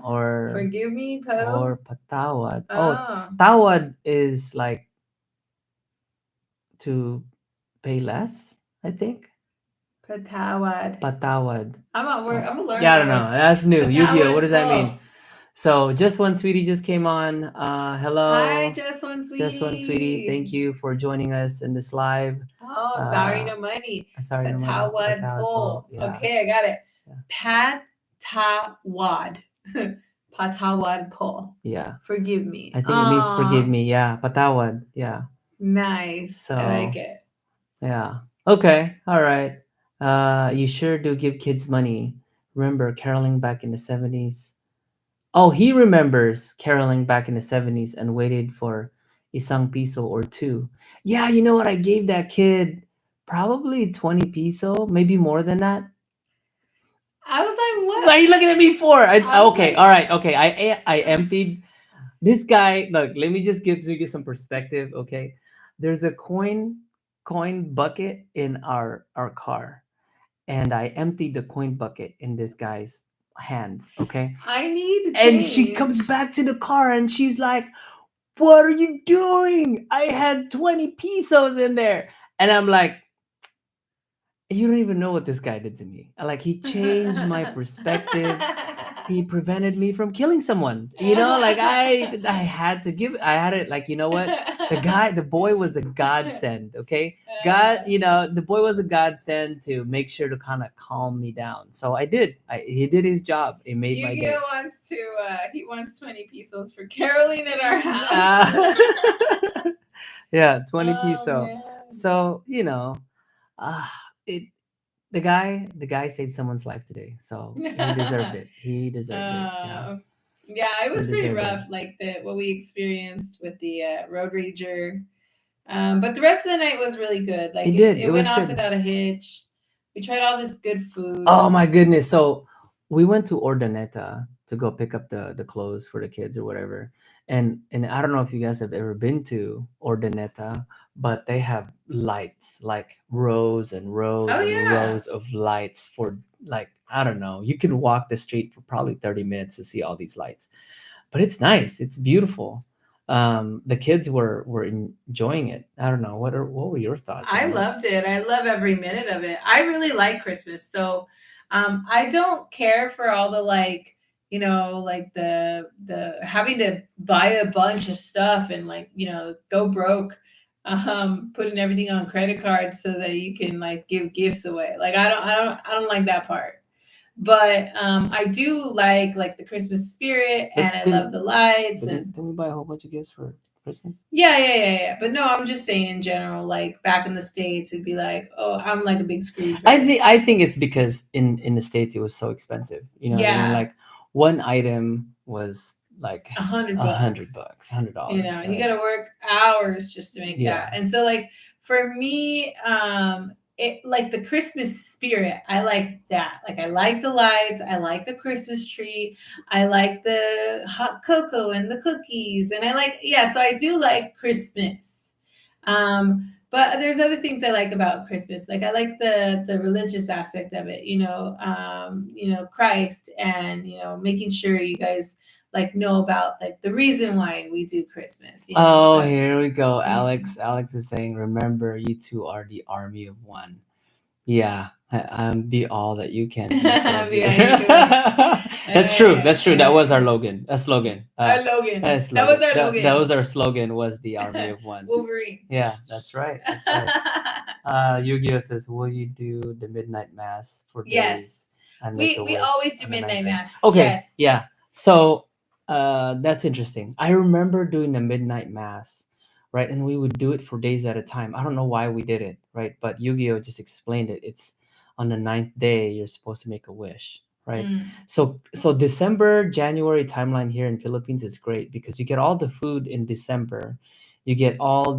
forgive me, Poe. or patawad. Oh, Oh, tawad is like to pay less. I think Patawad. patawad. I'm gonna learn Yeah, I that don't know. word. That's new. Yu-Gi-Oh. What Patawad does that Po. mean? So, just one sweetie just came on. Hi, Hello, just one just one sweetie. sweetie. Thank you for joining us in this live. Oh, sorry, Uh, no money. sorry, no money. Patawad Patawad po. Po. Yeah. Okay, I got it. Yeah. Patawad. Patawad Po. Yeah. Forgive me. I think it means forgive Aw, me. Yeah. Patawad. Yeah. nice. I like So, it. yeah. Okay. All right. You sure do give kids money. Remember caroling back in the 70s? Oh, he remembers caroling back in the 70s and waited for isang piso or two. Yeah, you know what? I gave that kid probably 20 piso, maybe more than that. I was like, What are what? you looking at me for? I was Okay, like, all right, okay. I emptied this guy. Look, let me just give you some perspective. Okay, there's a coin bucket in our car, and I emptied the coin bucket in this guy's hands. Okay, I need to and she change. comes back to the car and she's like, "What are you doing? I had 20 pesos in there," and I'm like, you don't even know what this guy did to me. Like, he changed my perspective. He prevented me from killing someone. Like I had to give. I had it. Like, you know what? The boy was a godsend. Okay, God. The boy was a godsend to make sure to kind of calm me down. So I did. He did his job. It made my day. Yu-Gi-Oh wants to. He wants 20 pesos for caroling at our house. Yeah, 20 Oh peso. man. So uh, it the guy saved someone's life today, so he deserved it. He deserved it. Yeah, Yeah, it he was pretty deserved it. rough. Like what we experienced with the road rager. But the rest of the night was really good. Like It did. it It went was off good. without a hitch. We tried all this good food. Oh my goodness! So we went to Ordaneta to go pick up the clothes for the kids or whatever, and I don't know if you guys have ever been to Ordaneta, but they have lights, like rows and rows Oh and yeah. rows of lights for, like, I don't know. You can walk the street for probably 30 minutes to see all these lights, but it's nice. It's beautiful. The kids were enjoying it. I don't know. What were your thoughts I on it? loved it. I love every minute of it. I really like Christmas. So I don't care for all the like, like the having to buy a bunch of stuff and like, go broke, putting everything on credit cards so that you can like give gifts away. Like I don't like that part. But I do like the Christmas spirit and But I love didn't the lights but and didn't we buy a whole bunch of gifts for Christmas? yeah. But no, I'm just saying in general, like back in the States, it'd be like, oh, I'm like a big Scrooge I bear. think I think it's because in the States it was so expensive. You know what I mean? Yeah, Like, one item was like a hundred a hundred bucks. bucks, $100, You right? got to work hours just to make that. Yeah. And so, like for me, it like the Christmas spirit. I like that. Like I like the lights. I like the Christmas tree. I like the hot cocoa and the cookies. And I like So I do like Christmas. But there's other things I like about Christmas. Like I like the religious aspect of it. Christ and making sure you guys like know about like the reason why we do Christmas. Oh, So here we go. mm. Alex is saying, "Remember, you two are the army of one." Yeah, be all that you can be, so dear. That's true. That's true. That was our Logan. A slogan. Our Logan. That's That was slogan. our That Logan. was our slogan. Was the army of one. Wolverine. Yeah, that's right. That's right. Yu-Gi-Oh says, "Will you do the midnight mass for days Yes. and make a We wish always do on the ninth midnight day?" mass. Okay, Yes. yeah. So that's interesting. I remember doing the midnight mass, right? And we would do it for days at a time. I don't know why we did it, right? But Yu-Gi-Oh just explained it. It's on the ninth day you're supposed to make a wish, right? Mm. So December, January timeline here in Philippines is great because you get all the food in December. You get all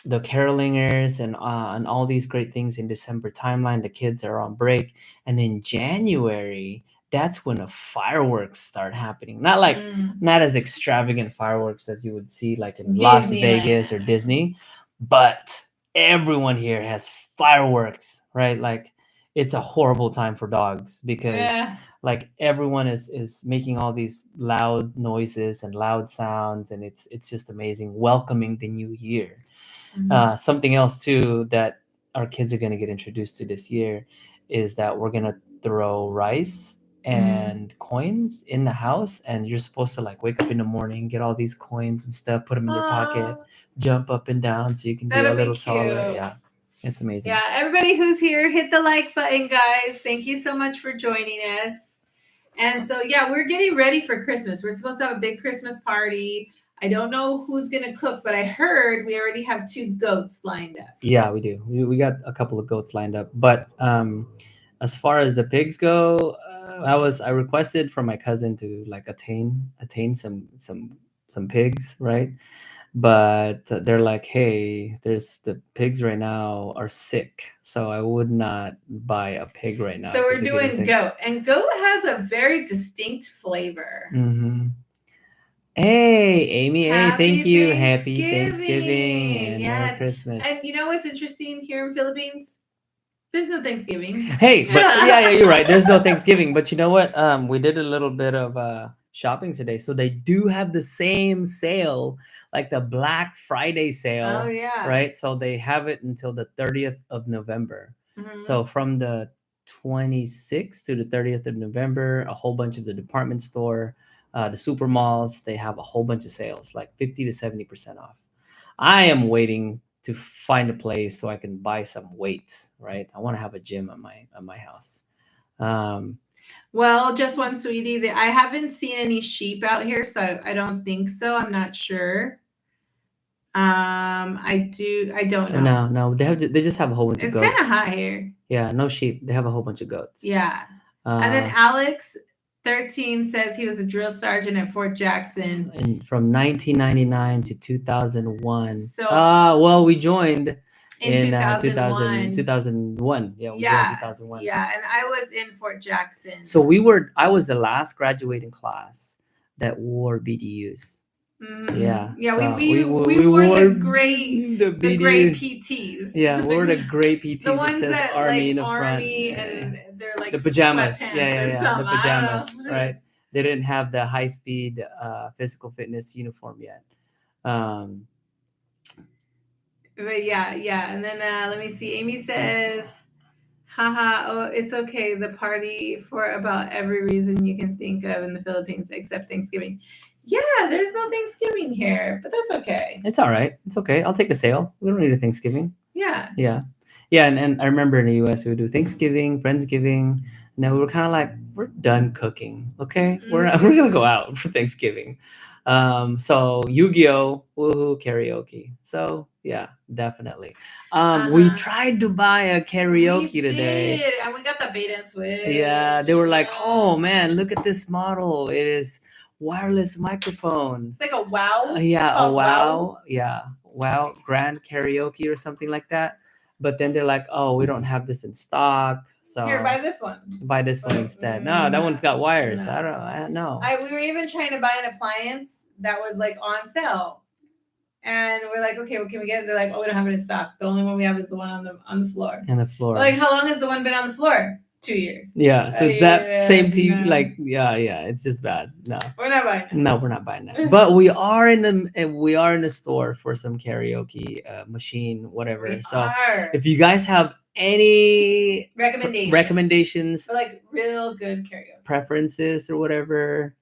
the carolingers and all these great things in December timeline. The kids are on break, and then January, that's when the fireworks start happening. Not as extravagant fireworks as you would see like in Las Vegas or Disneyland. Disney, but everyone here has fireworks, right? Like it's a horrible time for dogs because Yeah. like everyone is making all these loud noises and loud sounds, and it's just amazing welcoming the new year. Something else too that our kids are going to get introduced to this year is that we're going to throw rice and coins in the house, and you're supposed to like wake up in the morning, get all these coins and stuff, put them in your pocket, jump up and down so you can be a That'll be little taller. cute. Yeah, it's amazing. Yeah, everybody who's here, hit the like button, guys. Thank you so much for joining us. And so, yeah, we're getting ready for Christmas. We're supposed to have a big Christmas party. I don't know who's going to cook, but I heard we already have 2 goats lined up. Yeah, we do. We got a couple of goats lined up, but as far as the pigs go, I requested from my cousin to like attain some pigs, right? But they're like, hey, there's the pigs right now are sick, so I would not buy a pig right now. So we're 'cause they're getting doing sick. goat, and goat has a very distinct flavor. Hey, Amy. Hey, Happy thank you. Happy Thanksgiving. Thanksgiving and Merry Yes. Christmas. And you know what's interesting here in Philippines? There's no Thanksgiving. Hey, but yeah, you're right. There's no Thanksgiving, but you know what? We did a little bit of shopping today, so they do have the same sale, like the Black Friday sale. Oh yeah. Right. So they have it until the 30th of November. Mhm. So from the 26th to the 30th of November, a whole bunch of the department store, the super malls, they have a whole bunch of sales, like 50 to 70% off. I am waiting to find a place so I can buy some weights, right? I want to have a gym at my house. Well, just one sweetie. I haven't seen any sheep out here, so I don't think so. I'm not sure. I don't know. No, they just have a whole bunch It's of goats. kind of hot here. Yeah, no sheep. They have a whole bunch of goats. Yeah. And then Alex 13 says he was a drill sergeant at Fort Jackson. And from 1999 to 2001. So well, we joined in 2001. 2001. Yeah, we Yeah. joined 2001. Yeah, and I was in Fort Jackson. So I was the last graduating class that wore BDUs. Mm-hmm. Yeah. Yeah, so we were the great PTs. Yeah, we were the great PTs. The ones that says that Army like in the Army front. and they're like the pajamas. Sweatpants or something. The pajamas, right? They didn't have the high speed physical fitness uniform yet. But yeah. And then let me see. Amy says, haha, oh, it's okay. The party for about every reason you can think of in the Philippines except Thanksgiving. Yeah, there's no Thanksgiving here, but that's okay. It's all right. It's okay. I'll take the sale. We don't need a Thanksgiving. Yeah. Yeah. Yeah. And I remember in the US, we would do Thanksgiving, Friendsgiving. And then we were kind of like, we're done cooking. Okay. We're going to go out for Thanksgiving. So Yu-Gi-Oh! Woohoo, karaoke. So yeah, definitely. We tried to buy a karaoke today. Did, and we got the bait and switch. Yeah, they were like, oh man, look at this model. It is wireless microphone. It's like a wow. Yeah, a wow. Yeah, wow, grand karaoke or something like that. But then they're like, oh, we don't have this in stock. So here, buy this one. Buy this one instead. No, that one's got wires. No. I don't know. We were even trying to buy an appliance that was like on sale. And we're like, okay, what can we get? They're like, oh, we don't have it in stock. The only one we have is the one on the floor. On the floor. We're like, how long has the one been on the floor? 2 years. Yeah. So same to you, like, yeah, it's just bad. No. We're not buying that. No, we're not buying that. But we are in the store for some karaoke machine, whatever. If you guys have any recommendations for like real good karaoke preferences or whatever,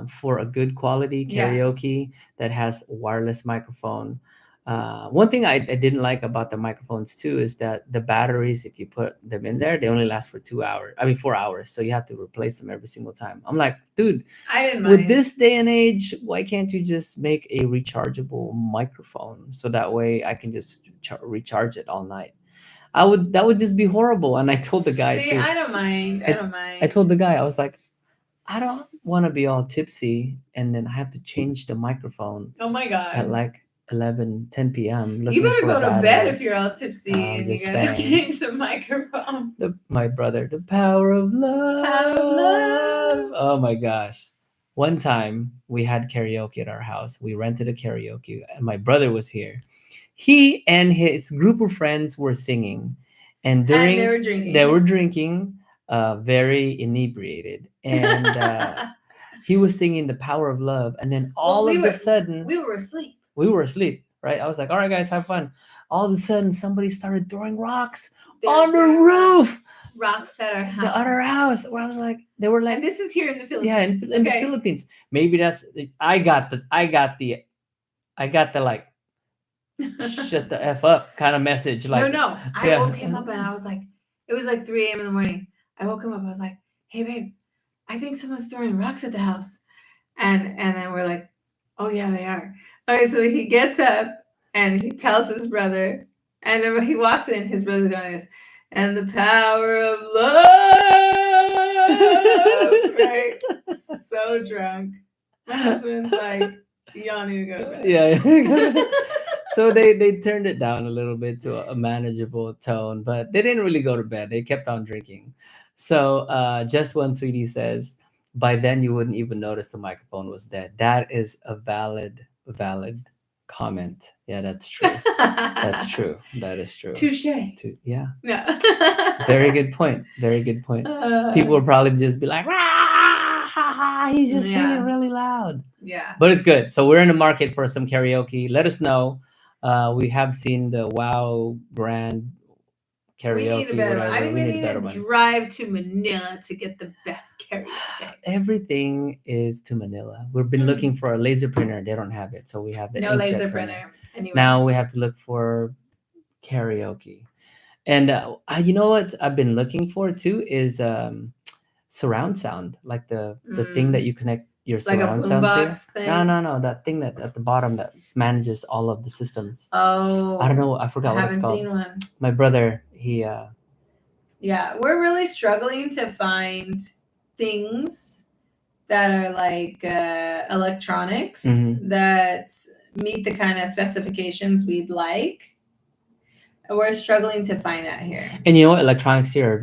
for a good quality karaoke that has wireless microphone. One thing I didn't like about the microphones too is that the batteries, if you put them in there, they only last for 4 hours. So you have to replace them every single time. I'm like, dude, I didn't mind. With this day and age, why can't you just make a rechargeable microphone so that way I can just recharge it all night? That would just be horrible. And I told the guy too. I don't mind. I told the guy, I was like, I don't want to be all tipsy and then I have to change the microphone. Oh my God. At like 10 p.m. You looking better for go a to bed battery. if you're all tipsy I'm and you just gotta saying. change the microphone. My brother, the power of love. Power of love. Oh my gosh. One time we had karaoke at our house. We rented a karaoke and my brother was here. He and his group of friends were singing, and And they during were drinking. they were drinking, very inebriated, and he was singing the power of love, and then all of a sudden we were asleep. we were asleep, right? I was like, all right guys, have fun. All of a sudden somebody started throwing rocks They were on the throwing roof, rocks at our house. the other house, where I was like, they were like, And this is here in the Philippines. yeah, in the Philippines. Maybe that's I got the like shut the F up kind of message. Like, no. I yeah. woke him up and I was like, it was like 3 a.m. in the morning. I woke him up. I was like, hey, babe, I think someone's throwing rocks at the house. And then we're like, oh, yeah, they are. Okay, so he gets up and he tells his brother. And then when he walks in, his brother's going like this. And the power of love. Right? So drunk. My husband's like, y'all need to go to bed. Yeah. So they turned it down a little bit to a manageable tone, but they didn't really go to bed. They kept on drinking. So just one sweetie says, by then you wouldn't even notice the microphone was dead. That is a valid comment. Yeah, that's true. That's true. That is true. Touche. Yeah. Yeah. Very good point. Very good point. People will probably just be like, "Ah, ha, ha, he's just singing really loud." Yeah. But it's good. So we're in the market for some karaoke. Let us know. We have seen the Wow Grand karaoke. We need a better one. I think we need a better to one. drive to Manila to get the best karaoke. Everything is to Manila. We've been looking for a laser printer. They don't have it. So we have the no inkjet laser printer. Anyway. Now we have to look for karaoke. And you know what I've been looking for too is surround sound, like the thing that you connect your like surround a sound to. thing? No, that thing that at the bottom that manages all of the systems. Oh, I don't know. I forgot what it's called. Haven't seen one. My brother, he. Yeah, we're really struggling to find things that are like electronics that meet the kind of specifications we'd like. We're struggling to find that here. And you know what? Electronics here are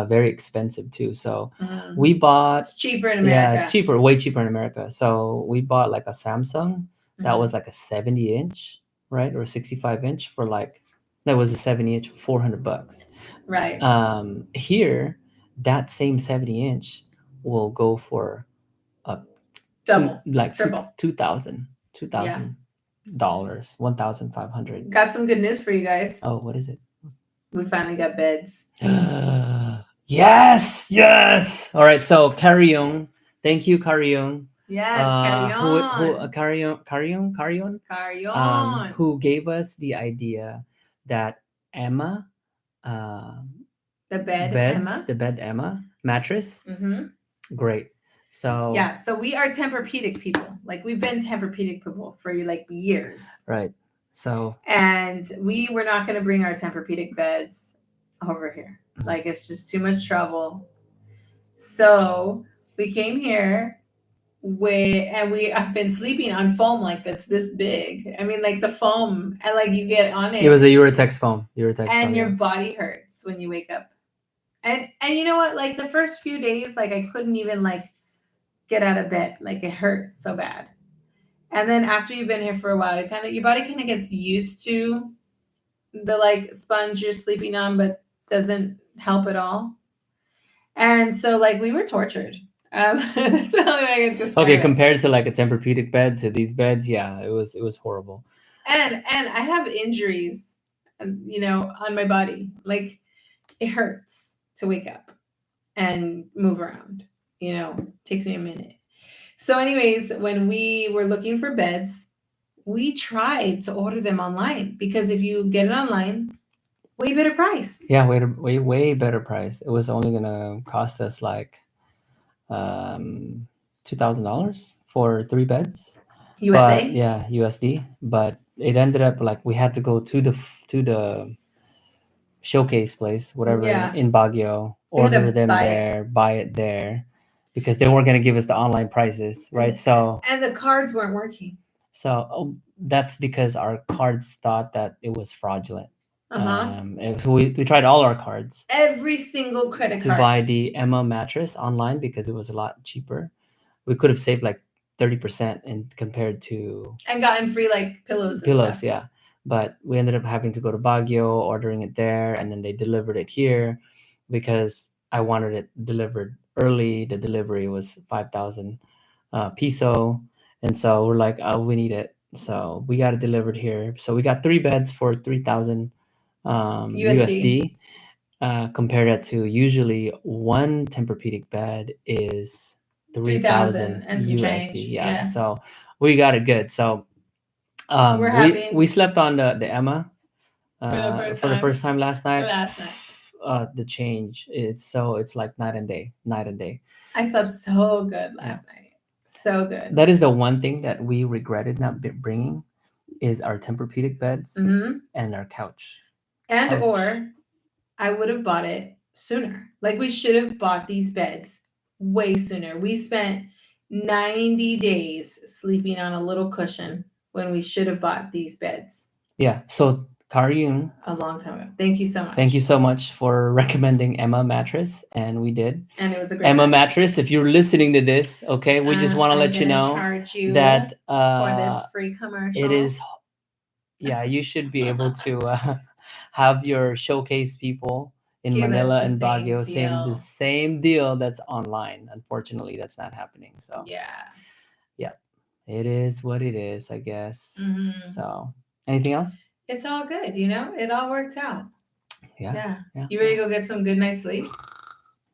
very expensive too. So we bought. It's cheaper in America. Yeah, it's cheaper, way cheaper in America. So we bought like a Samsung that was like a 70-inch, right, or a 65-inch for like that was a 70-inch, $400. Right. Here, that same 70-inch will go for double, triple, $2,000. $1,500. Got some good news for you guys. Oh, what is it? We finally got beds. Yes. All right, so Karyong, thank you, Karyong. Yes, Karyong, who gave us the idea that Emma, the bed Emma mattress. Great. So yeah, so we are Tempur-Pedic people. Like we've been Tempur-Pedic people for like years. Right. So and we were not going to bring our Tempur-Pedic beds over here. Like it's just too much trouble. So we came here and we have been sleeping on foam like that's this big. I mean, like the foam, and like you get on it. It was a Uratex foam. And your body hurts when you wake up. And you know what? Like the first few days, like I couldn't even like get out of bed. Like it hurt so bad. And then after you've been here for a while, your body kind of gets used to the like sponge you're sleeping on, but doesn't help at all. And so like we were tortured. That's the only way I can describe it. Compared to like a Tempur-Pedic bed to these beds, yeah, it was horrible. And I have injuries, on my body. Like it hurts to wake up and move around. Takes me a minute. So anyways, when we were looking for beds, we tried to order them online because if you get it online, way better price. Yeah, way better price. It was only gonna cost us like $2,000 for 3 beds. USA? But, yeah, USD. But it ended up like we had to go to the showcase place, whatever, in Baguio, order them there, buy it there. Because they weren't going to give us the online prices, right? And the cards weren't working. So that's because our cards thought that it was fraudulent. Uh-huh. So we tried all our cards Every single credit to card. buy the Emma mattress online because it was a lot cheaper. We could have saved like 30% in compared to And gotten free like pillows and pillows, stuff. yeah. But we ended up having to go to Baguio, ordering it there, and then they delivered it here because I wanted it delivered early. The delivery was 5,000 piso, and so we're like, oh, we need it, so we got it delivered here. So we got 3 beds for 3,000 USD. Compare that to usually one Tempur-Pedic bed is 3,000 3,000 and some USD. change. Yeah, Yeah. so we got it good. So We're we happy. slept on the Emma For the first time. last night. Last night. The change, it's like night and day. I slept so good last night. So good. That is the one thing that we regretted not bringing is our Tempur-Pedic beds Mhm. and our couch. And Ouch. or I would have bought it sooner. Like we should have bought these beds way sooner. We spent 90 days sleeping on a little cushion when we should have bought these beds Yeah. So Karyun, a long time ago. Thank you so much. thank you so much for recommending Emma mattress, and we did. And it was a great Emma mattress. If you're listening to this, okay, we just want to I'm let you gonna know charge you that for this free commercial. it is. Yeah, you should be able to have your showcase people in Give us Manila the and same Baguio the deal. same deal that's online. Unfortunately, that's not happening. So Yeah. it is what it is, I guess. Mhm. So anything else? It's all good, you know? It all worked out. Yeah. You ready to go get some good night's sleep?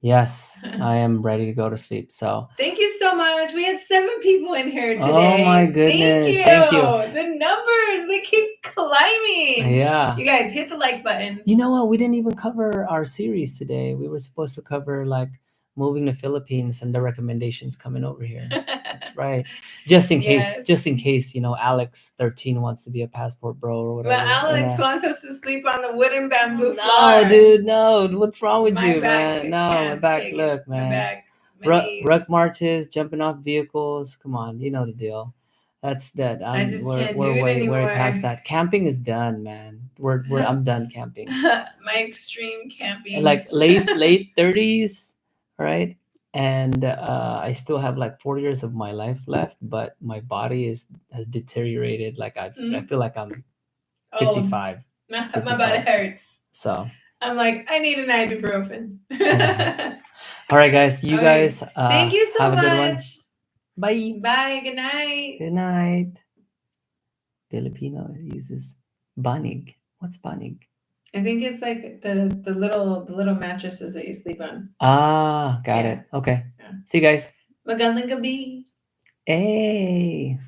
Yes, I am ready to go to sleep. So Thank you so much. We had 7 people in here today. oh my goodness, Thank you. The numbers, they keep climbing. Yeah. You guys hit the like button. You know what? We didn't even cover our series today. We were supposed to cover like moving to Philippines and the recommendations coming over here. That's right. Just in case, Alex 13 wants to be a passport bro or whatever. Well, Alex wants us to sleep on the wooden bamboo floor. No, dude, no. What's wrong with My you, back man? No, my can't back. take Look, it. My man. back, my knees. Ruck marches, jumping off vehicles. Come on, you know the deal. That's that. I just can't we're do it way anymore. past that. Camping is done, man. I'm done camping. My extreme camping. And like late 30s, right? And I still have like 4 years of my life left, but my body has deteriorated. Like I feel like I'm 55. My body hurts. So I'm like, I need an ibuprofen. all right, guys. You guys thank you so have a much. good one. Bye. Bye. Good night. Good night. Filipino uses banig. What's banig? I think it's like the little mattresses that you sleep on. Ah, got it. Okay. Yeah. See you guys. Magandang gabi. Hey.